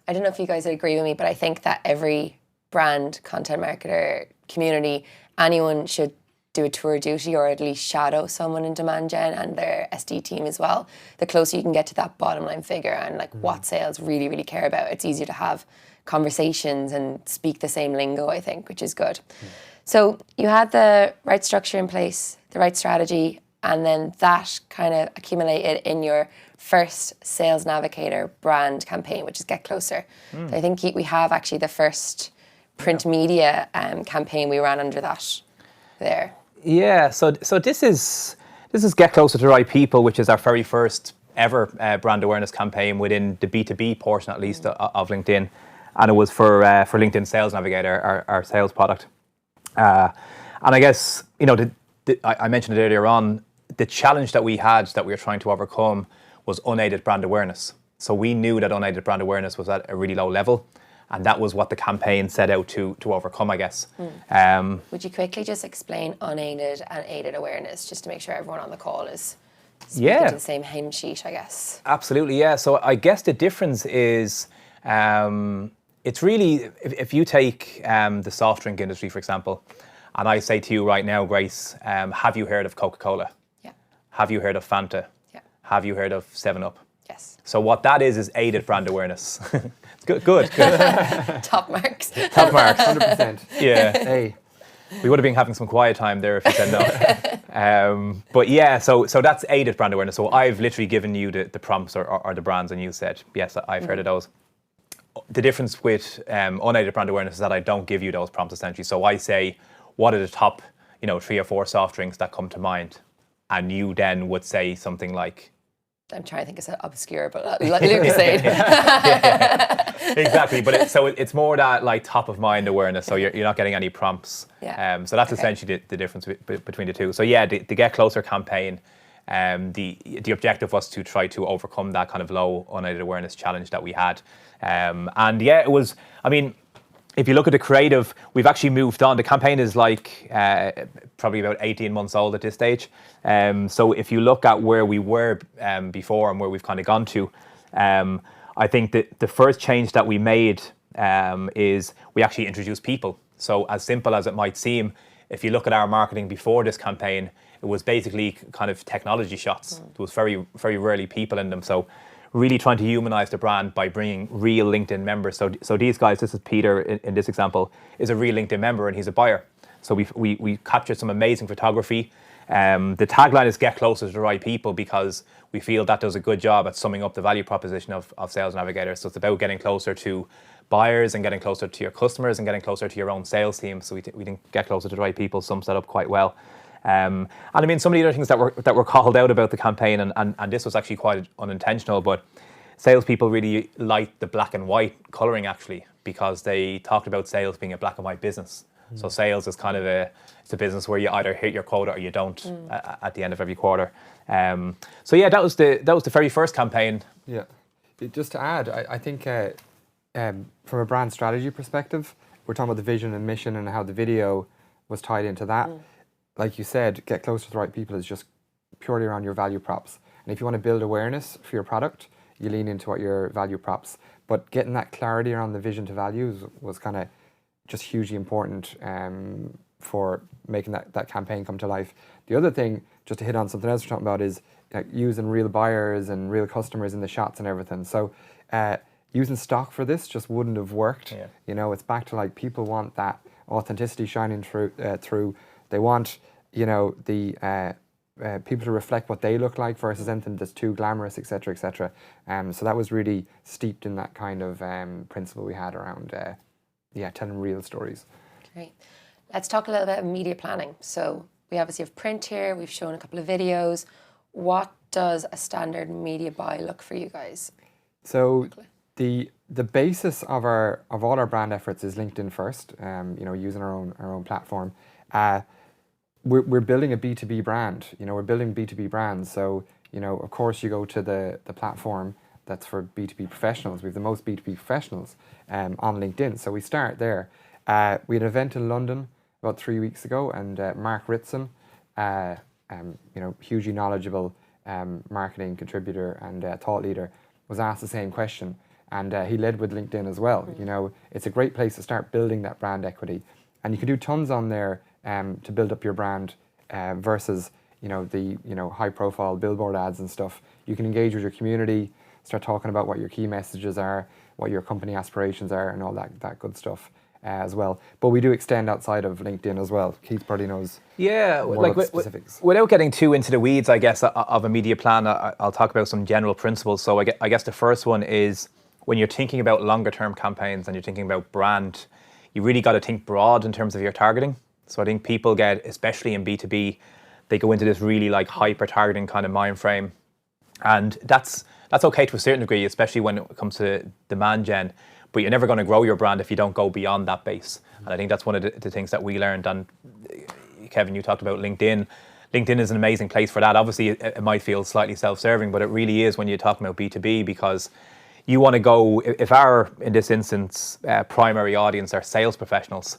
I don't know if you guys would agree with me, but I think that every brand, content marketer, community, anyone should do a tour of duty or at least shadow someone in demand gen and their SD team as well. The closer you can get to that bottom line figure and like what sales really, really care about, it's easier to have conversations and speak the same lingo, I think, which is good. So you had the right structure in place, the right strategy, and then that kind of accumulated in your first Sales Navigator brand campaign, which is Get Closer. So I think we have actually the first print media campaign we ran under that there. Yeah, so this is Get Closer to the Right People, which is our very first ever brand awareness campaign within the B2B portion, at least, of LinkedIn. And it was for LinkedIn Sales Navigator, our sales product. And I guess, you know, I mentioned it earlier on, the challenge that we had that we were trying to overcome was unaided brand awareness. So we knew that unaided brand awareness was at a really low level. And that was what the campaign set out to overcome, I guess. Would you quickly just explain unaided and aided awareness, just to make sure everyone on the call is speaking to the same hymn sheet, I guess? Absolutely, yeah. So I guess the difference is, it's really, if you take the soft drink industry, for example, and I say to you right now, Grace, have you heard of Coca-Cola? Yeah. Have you heard of Fanta? Yeah. Have you heard of 7-Up? Yes. So what that is aided brand awareness. Good. Top marks. Top marks. 100%. Yeah. Hey. We would have been having some quiet time there if you said no. But yeah, so that's aided brand awareness. So I've literally given you the prompts or the brands, and you said, yes, I've heard of those. The difference with unaided brand awareness is that I don't give you those prompts, essentially. So I say, what are the top, 3 or 4 soft drinks that come to mind? And you then would say something like, I'm trying to think of something obscure, but Lucasade. Exactly, but it's more that like top of mind awareness. So you're not getting any prompts. Yeah. So that's essentially the difference between the two. So yeah, the Get Closer campaign, the objective was to try to overcome that kind of low unaided awareness challenge that we had. And yeah, it was. I mean, if you look at the creative, we've actually moved on. The campaign is like probably about 18 months old at this stage. So if you look at where we were before and where we've kind of gone to, I think that the first change that we made is we actually introduced people. So as simple as it might seem, if you look at our marketing before this campaign, it was basically kind of technology shots. There was very, very rarely people in them. So really trying to humanize the brand by bringing real LinkedIn members. So these guys, this is Peter in this example, is a real LinkedIn member and he's a buyer. So we captured some amazing photography. The tagline is Get Closer to the Right People because we feel that does a good job at summing up the value proposition of Sales Navigator. So it's about getting closer to buyers and getting closer to your customers and getting closer to your own sales team. So we think Get Closer to the Right People sums that up quite well. And I mean, some of the other things that were called out about the campaign, and this was actually quite unintentional, but salespeople really liked the black and white colouring actually, because they talked about sales being a black and white business. So sales is kind of it's a business where you either hit your quota or you don't at the end of every quarter. So yeah, that was the very first campaign. Yeah, just to add, I think from a brand strategy perspective, we're talking about the vision and mission and how the video was tied into that. Like you said, Get Closer to the Right People is just purely around your value props. And if you want to build awareness for your product, you lean into what your value props. But getting that clarity around the vision to values was kind of just hugely important for making that campaign come to life. The other thing, just to hit on something else we're talking about, is using real buyers and real customers in the shots and everything. So using stock for this just wouldn't have worked. Yeah. It's back to like people want that authenticity shining through. They want, the people to reflect what they look like versus anything that's too glamorous, etc., etc. So that was really steeped in that kind of principle we had around, telling real stories. Great. Let's talk a little bit of media planning. So we obviously have print here. We've shown a couple of videos. What does a standard media buy look for you guys? So the basis of all our brand efforts is LinkedIn first. Using our own platform. We're building a B2B brand. We're building B2B brands. So, of course, you go to the platform that's for B2B professionals. We have the most B2B professionals on LinkedIn. So we start there. We had an event in London about 3 weeks ago, and Mark Ritson, hugely knowledgeable marketing contributor and thought leader, was asked the same question. and he led with LinkedIn as well. You know, it's a great place to start building that brand equity, and you can do tons on there to build up your brand versus the high profile billboard ads and stuff. You can engage with your community, start talking about what your key messages are, what your company aspirations are, and all that good stuff as well. But we do extend outside of LinkedIn as well. Keith probably knows more about the specifics. Without getting too into the weeds, I guess, of a media plan, I'll talk about some general principles. So I guess the first one is, when you're thinking about longer term campaigns and you're thinking about brand, you really got to think broad in terms of your targeting. So I think people get, especially in B2B, they go into this really like hyper targeting kind of mind frame. And that's okay to a certain degree, especially when it comes to demand gen, but you're never going to grow your brand if you don't go beyond that base. And I think that's one of the things that we learned. And Kevin, you talked about LinkedIn. LinkedIn is an amazing place for that. Obviously, it might feel slightly self-serving, but it really is when you're talking about B2B, because you want to go, if our, in this instance, primary audience are sales professionals,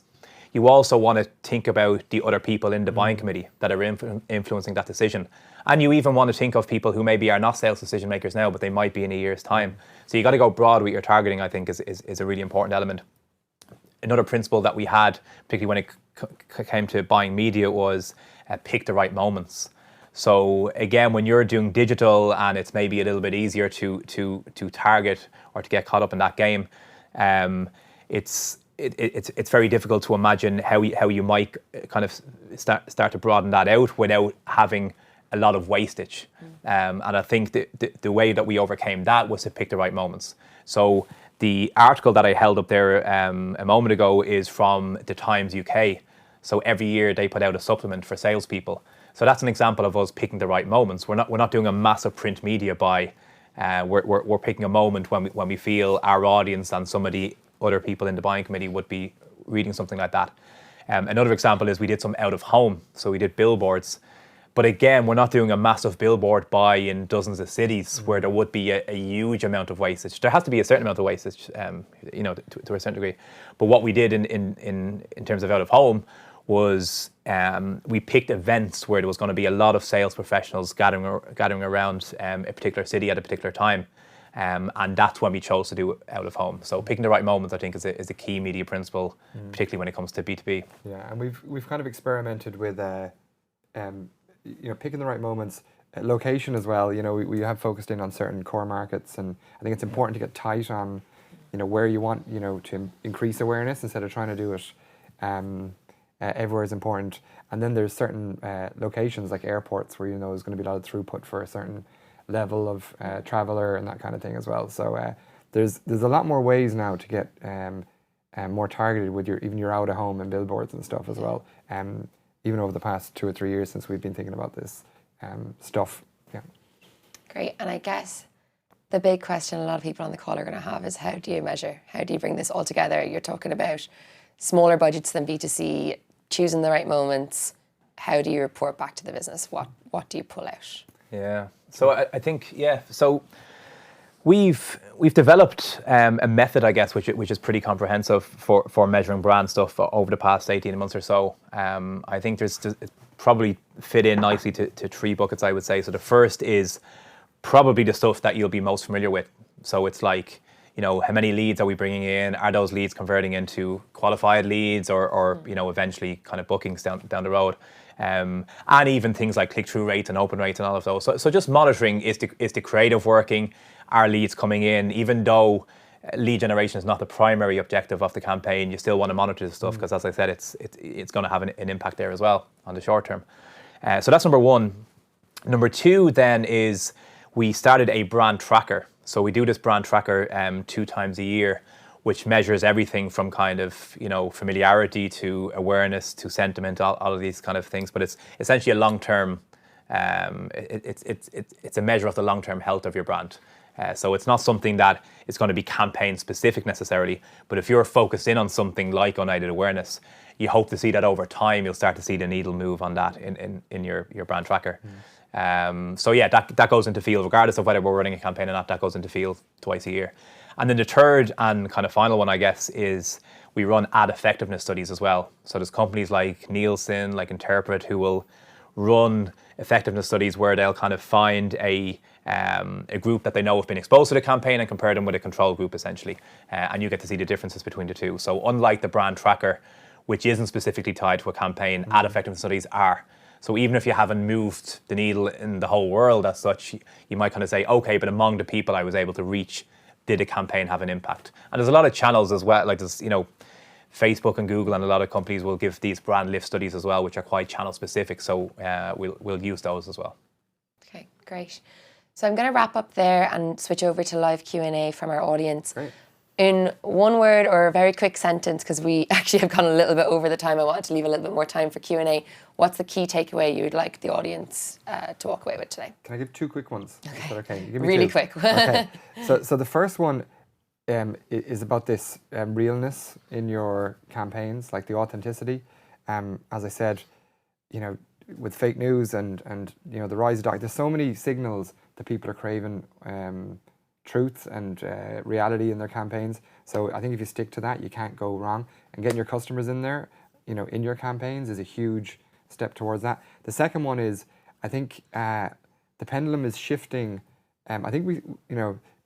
you also want to think about the other people in the buying committee that are influencing that decision. And you even want to think of people who maybe are not sales decision makers now, but they might be in a year's time. So you got to go broad with your targeting, I think, is a really important element. Another principle that we had, particularly when it came to buying media, was pick the right moments. So again, when you're doing digital and it's maybe a little bit easier to target or to get caught up in that game, it's very difficult to imagine how you might kind of start to broaden that out without having a lot of wastage. And I think the way that we overcame that was to pick the right moments. So the article that I held up there a moment ago is from the Times UK. So every year they put out a supplement for salespeople. So that's an example of us picking the right moments. We're not doing a massive print media buy. We're picking a moment when we feel our audience and some of the other people in the buying committee would be reading something like that. Another example is we did some out of home. So we did billboards. But again, we're not doing a massive billboard buy in dozens of cities where there would be a huge amount of wastage. There has to be a certain amount of wastage, to a certain degree. But what we did in terms of out of home was we picked events where there was going to be a lot of sales professionals gathering around a particular city at a particular time. And that's when we chose to do out of home. So picking the right moments, I think, is a key media principle, particularly when it comes to B2B. Yeah, and we've kind of experimented with picking the right moments, location as well. We have focused in on certain core markets, and I think it's important to get tight on where you want to increase awareness instead of trying to do it everywhere is important. And then there's certain locations like airports where there's going to be a lot of throughput for a certain level of traveler and that kind of thing as well. So there's a lot more ways now to get more targeted with your out of home and billboards and stuff as well. Even over the past 2 or 3 years since we've been thinking about this stuff. Yeah. Great. And I guess the big question a lot of people on the call are going to have is, how do you measure? How do you bring this all together? You're talking about smaller budgets than B2C, choosing the right moments. How do you report back to the business? What do you pull out? Yeah. So I think, so we've developed a method, I guess, which is pretty comprehensive for measuring brand stuff over the past 18 months or so. I think it probably fit in nicely to 3 buckets, I would say. So the first is probably the stuff that you'll be most familiar with. So it's like, how many leads are we bringing in? Are those leads converting into qualified leads or eventually kind of bookings down the road? And even things like click-through rates and open rates and all of those. So just monitoring, is the creative working? Are leads coming in? Even though lead generation is not the primary objective of the campaign, you still want to monitor this stuff because, as I said, it's going to have an impact there as well on the short term. So that's number one. Number two then is we started a brand tracker. So we do this brand tracker 2 times a year, which measures everything from kind of, familiarity to awareness to sentiment, all of these kind of things. But it's essentially a long-term, it's a measure of the long-term health of your brand. So it's not something that is going to be campaign specific necessarily, but if you're focused in on something like unaided awareness, you hope to see that over time, you'll start to see the needle move on that in your brand tracker. So yeah, that goes into field, regardless of whether we're running a campaign or not, that goes into field twice a year. And then the third and kind of final one, I guess, is we run ad effectiveness studies as well. So there's companies like Nielsen, like Interpret, who will run effectiveness studies where they'll kind of find a group that they know have been exposed to the campaign and compare them with a control group essentially, and you get to see the differences between the two. So unlike the brand tracker, which isn't specifically tied to a campaign, ad effectiveness studies are. So even if you haven't moved the needle in the whole world as such, you might kind of say, okay, but among the people I was able to reach, did the campaign have an impact? And there's a lot of channels as well, like there's, Facebook and Google and a lot of companies will give these brand lift studies as well, which are quite channel specific. So we'll use those as well. Okay, great. So I'm going to wrap up there and switch over to live Q&A from our audience. Great. In one word or a very quick sentence, because we actually have gone a little bit over the time, I wanted to leave a little bit more time for Q&A. What's the key takeaway you would like the audience to walk away with today? Can I give 2 quick ones? Okay. Is that okay? Give me Really 2. quick. Okay. So the first one is about this realness in your campaigns, like the authenticity. As I said, with fake news and the rise of there's so many signals that people are craving truth and reality in their campaigns. So I think if you stick to that, you can't go wrong. And getting your customers in there, in your campaigns is a huge step towards that. The second one is, I think the pendulum is shifting. I think we,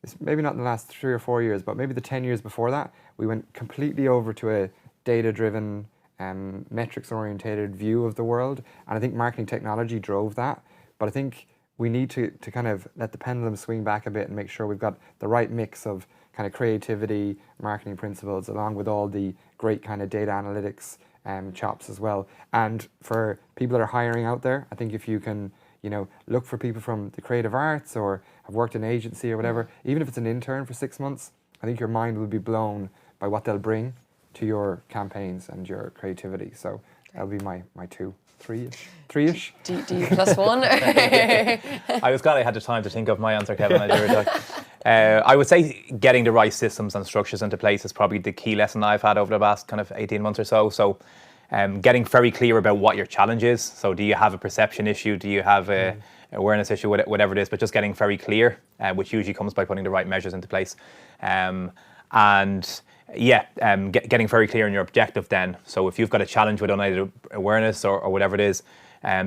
it's maybe not in the last 3 or 4 years, but maybe the 10 years before that, we went completely over to a data-driven, metrics-orientated view of the world. And I think marketing technology drove that. But I think we need to kind of let the pendulum swing back a bit and make sure we've got the right mix of kind of creativity, marketing principles, along with all the great kind of data analytics chops as well. And for people that are hiring out there, I think if you can, look for people from the creative arts or have worked in agency or whatever, even if it's an intern for 6 months, I think your mind will be blown by what they'll bring to your campaigns and your creativity. So that'll be my 2. 3-ish. Do you plus 1? I was glad I had the time to think of my answer, Kevin. I would say getting the right systems and structures into place is probably the key lesson I've had over the last kind of 18 months or so. So getting very clear about what your challenge is. So do you have a perception issue? Do you have a awareness issue? Whatever it is, but just getting very clear, which usually comes by putting the right measures into place. Getting very clear on your objective then. So if you've got a challenge with unaided awareness or whatever it is,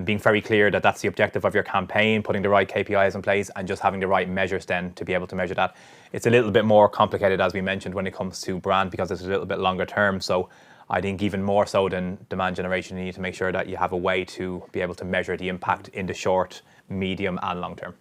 being very clear that that's the objective of your campaign, putting the right KPIs in place and just having the right measures then to be able to measure that. It's a little bit more complicated, as we mentioned, when it comes to brand because it's a little bit longer term. So I think even more so than demand generation, you need to make sure that you have a way to be able to measure the impact in the short, medium and long term.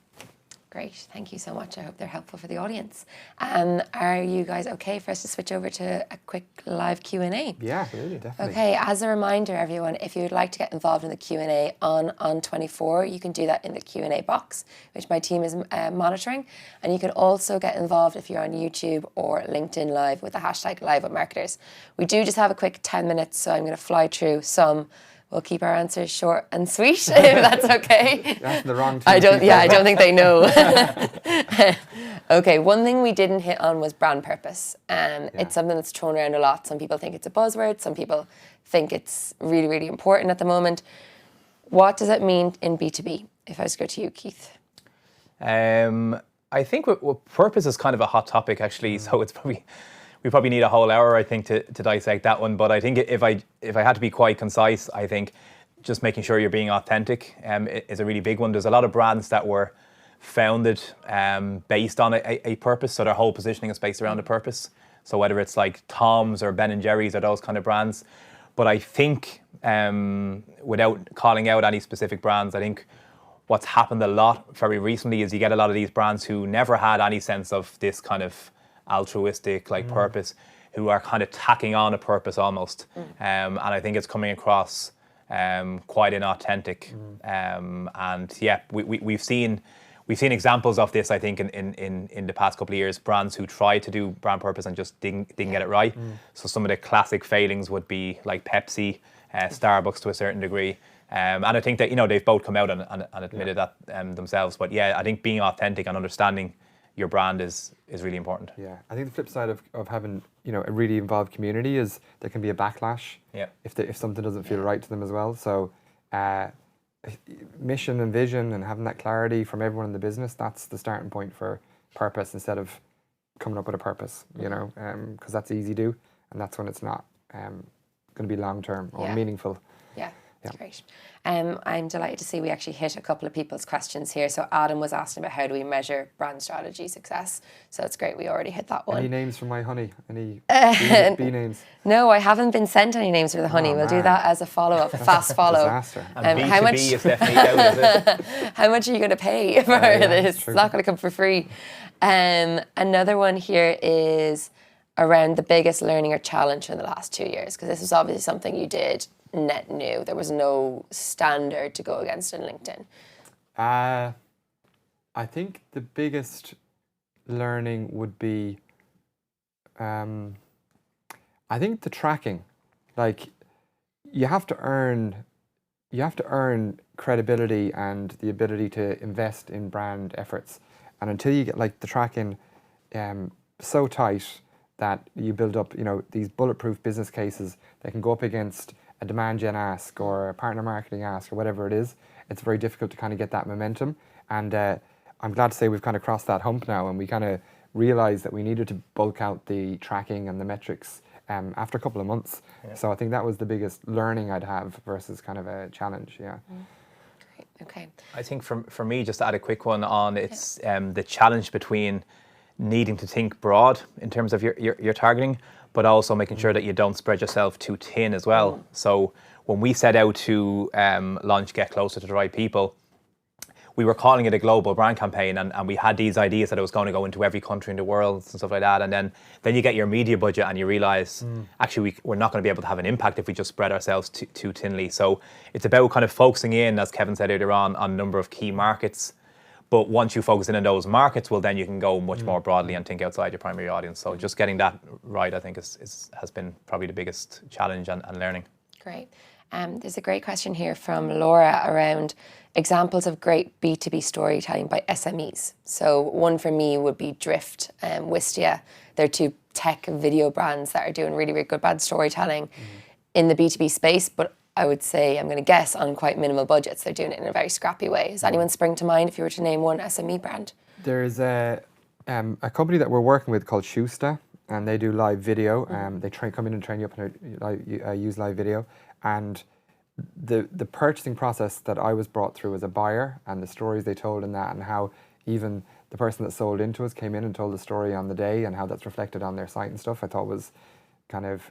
Great, thank you so much. I hope they're helpful for the audience. Are you guys okay for us to switch over to a quick live Q&A? Yeah, really, definitely. Okay, as a reminder, everyone, if you would like to get involved in the Q&A on 24, you can do that in the Q&A box, which my team is monitoring. And you can also get involved if you're on YouTube or LinkedIn Live with the hashtag #LiveWithMarketers. We do just have a quick 10 minutes, so I'm going to fly through some. We'll keep our answers short and sweet, if that's okay. That's the wrong I don't think they know. Okay, one thing we didn't hit on was brand purpose. It's something that's thrown around a lot. Some people think it's a buzzword. Some people think it's really, really important at the moment. What does it mean in B2B? If I was to go to you, Keith. I think purpose is kind of a hot topic, actually. So it's probably... We probably need a whole hour, I think, to dissect that one. But I think if I had to be quite concise, I think just making sure you're being authentic is a really big one. There's a lot of brands that were founded based on a purpose, so their whole positioning is based around a purpose. So whether it's like Tom's or Ben & Jerry's or those kind of brands. But I think, without calling out any specific brands, I think what's happened a lot very recently is you get a lot of these brands who never had any sense of this kind of altruistic purpose, who are kind of tacking on a purpose almost, and I think it's coming across quite inauthentic. We've seen examples of this, I think, in the past couple of years. Brands who tried to do brand purpose and just didn't get it right. So some of the classic failings would be like Pepsi, Starbucks to a certain degree. And I think that they've both come out and admitted that themselves. But yeah, I think being authentic and understanding your brand is really important. Yeah, I think the flip side of having a really involved community is there can be a backlash if something doesn't feel right to them as well. So mission and vision and having that clarity from everyone in the business, that's the starting point for purpose instead of coming up with a purpose, because that's easy to do and that's when it's not going to be long term or meaningful. Yeah. Yeah. Great. I'm delighted to see we actually hit a couple of people's questions here. So Adam was asking about how do we measure brand strategy success. So it's great we already hit that one. Any names for my honey? Any bee names? No, I haven't been sent any names for the honey. We'll do that as a follow-up, a fast follow. Disaster. And B2B is definitely out, is it? How much are you going to pay for this? It's not going to come for free. Another one here is around the biggest learning or challenge in the last 2 years, because this was obviously something you did net new. There was no standard to go against in LinkedIn. I think the biggest learning would be, I think the tracking. Like, you have to earn credibility and the ability to invest in brand efforts. And until you get like the tracking so tight that you build up, these bulletproof business cases that can go up against a demand gen ask or a partner marketing ask or whatever it is, it's very difficult to kind of get that momentum. And I'm glad to say we've kind of crossed that hump now, and we kind of realized that we needed to bulk out the tracking and the metrics after a couple of months. Yeah. So I think that was the biggest learning I'd have versus kind of a challenge, yeah. Great, okay. I think for me, just to add a quick one on, it's the challenge between needing to think broad in terms of your targeting, but also making sure that you don't spread yourself too thin as well. So when we set out to launch Get Closer to the Right People, we were calling it a global brand campaign, and we had these ideas that it was going to go into every country in the world and stuff like that. And then you get your media budget and you realize, actually, we're not going to be able to have an impact if we just spread ourselves too thinly. So it's about kind of focusing in, as Kevin said earlier on a number of key markets. But once you focus in on those markets, well, then you can go much more broadly and think outside your primary audience. So just getting that right, I think, has been probably the biggest challenge and learning. Great. There's a great question here from Laura around examples of great B2B storytelling by SMEs. So one for me would be Drift and Wistia. They're two tech video brands that are doing really, really good brand storytelling in the B2B space, but I would say, I'm going to guess, on quite minimal budgets. They're doing it in a very scrappy way. Does anyone spring to mind if you were to name one SME brand? There's a company that we're working with called Schuster, and they do live video. They come in and train you up and use live video. And the purchasing process that I was brought through as a buyer, and the stories they told in that, and how even the person that sold into us came in and told the story on the day, and how that's reflected on their site and stuff, I thought was kind of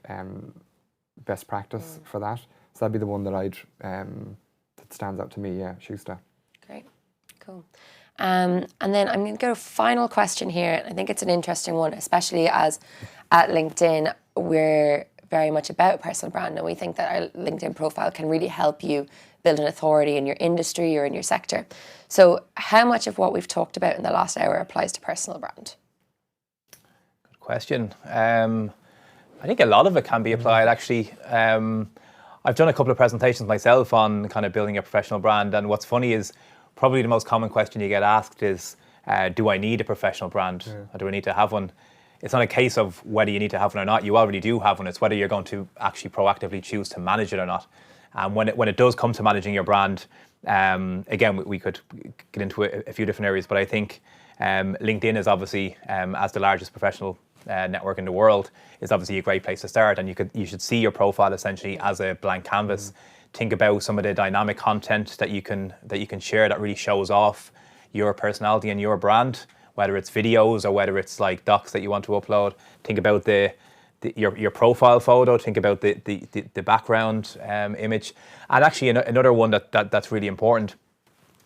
best practice for that. So that'd be the one that that stands out to me, yeah, Schuster. Great, cool. And then I'm going to go final question here. I think it's an interesting one, especially as at LinkedIn, we're very much about personal brand, and we think that our LinkedIn profile can really help you build an authority in your industry or in your sector. So how much of what we've talked about in the last hour applies to personal brand? Good question. I think a lot of it can be applied, actually. I've done a couple of presentations myself on kind of building a professional brand, and what's funny is probably the most common question you get asked is, do I need a professional brand? Or do I need to have one? It's not a case of whether you need to have one or not. You already do have one. It's whether you're going to actually proactively choose to manage it or not. And when it does come to managing your brand, again, we could get into a few different areas, but I think LinkedIn is obviously, as the largest professional network in the world, is obviously a great place to start. And you should see your profile essentially as a blank canvas. Think about some of the dynamic content that you can share that really shows off your personality and your brand, whether it's videos or whether it's like docs that you want to upload. Think about your profile photo. Think about the background image. And actually another one that's really important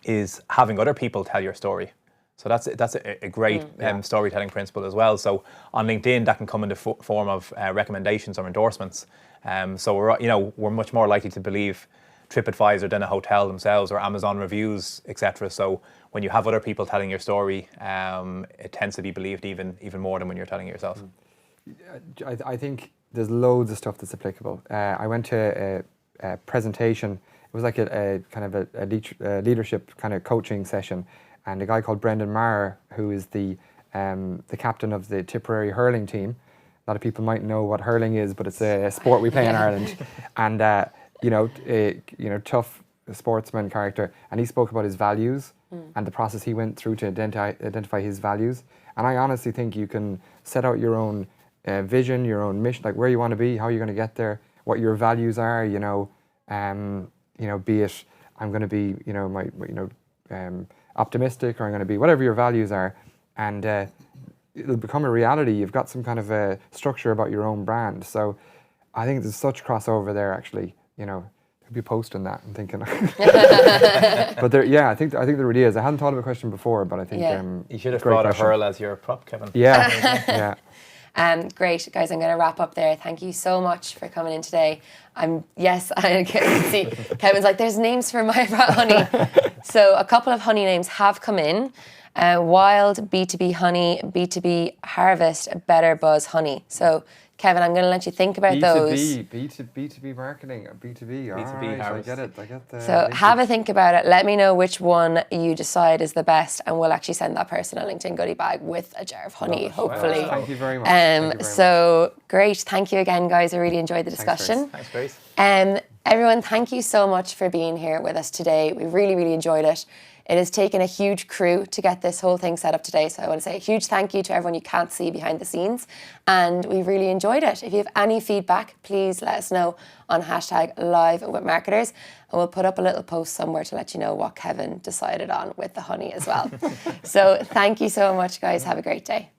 is having other people tell your story. So that's a great storytelling principle as well. So on LinkedIn, that can come in the form of recommendations or endorsements. So we're much more likely to believe TripAdvisor than a hotel themselves, or Amazon reviews, etc. So when you have other people telling your story, it tends to be believed even more than when you're telling it yourself. I think there's loads of stuff that's applicable. I went to a presentation. It was like a kind of a leadership kind of coaching session, and a guy called Brendan Maher, who is the captain of the Tipperary hurling team. A lot of people might know what hurling is, but it's a sport we play in Ireland, and tough sportsman character. And he spoke about his values and the process he went through to identify his values. And I honestly think you can set out your own vision, your own mission, like where you want to be, how you're going to get there, what your values are, you know, be it I'm going to be, you know, optimistic, or I'm going to be whatever your values are, and it'll become a reality. You've got some kind of a structure about your own brand. So I think there's such crossover there, actually. You know, I'd be posting that and thinking. But there, yeah, I think there really is. I hadn't thought of a question before, but I think you should have brought a hurl as your prop, Kevin. Yeah, yeah. Great, guys, I'm going to wrap up there. Thank you so much for coming in today. I can see Kevin's like, there's names for my honey. So a couple of honey names have come in. Wild, B2B honey, B2B harvest, better buzz honey. So Kevin, I'm going to let you think about those. B2B marketing, B2B. All B2B right, harvest. I get it. I get the. So have a think about it. Let me know which one you decide is the best, and we'll actually send that person a LinkedIn goodie bag with a jar of honey, hopefully. Well, thank you very much. So great. Thank you again, guys. I really enjoyed the discussion. Thanks, Grace. Everyone, thank you so much for being here with us today. We really, really enjoyed it. It has taken a huge crew to get this whole thing set up today. So I want to say a huge thank you to everyone you can't see behind the scenes. And we really enjoyed it. If you have any feedback, please let us know on #LiveWithMarketers. And we'll put up a little post somewhere to let you know what Kevin decided on with the honey as well. So thank you so much, guys. Have a great day.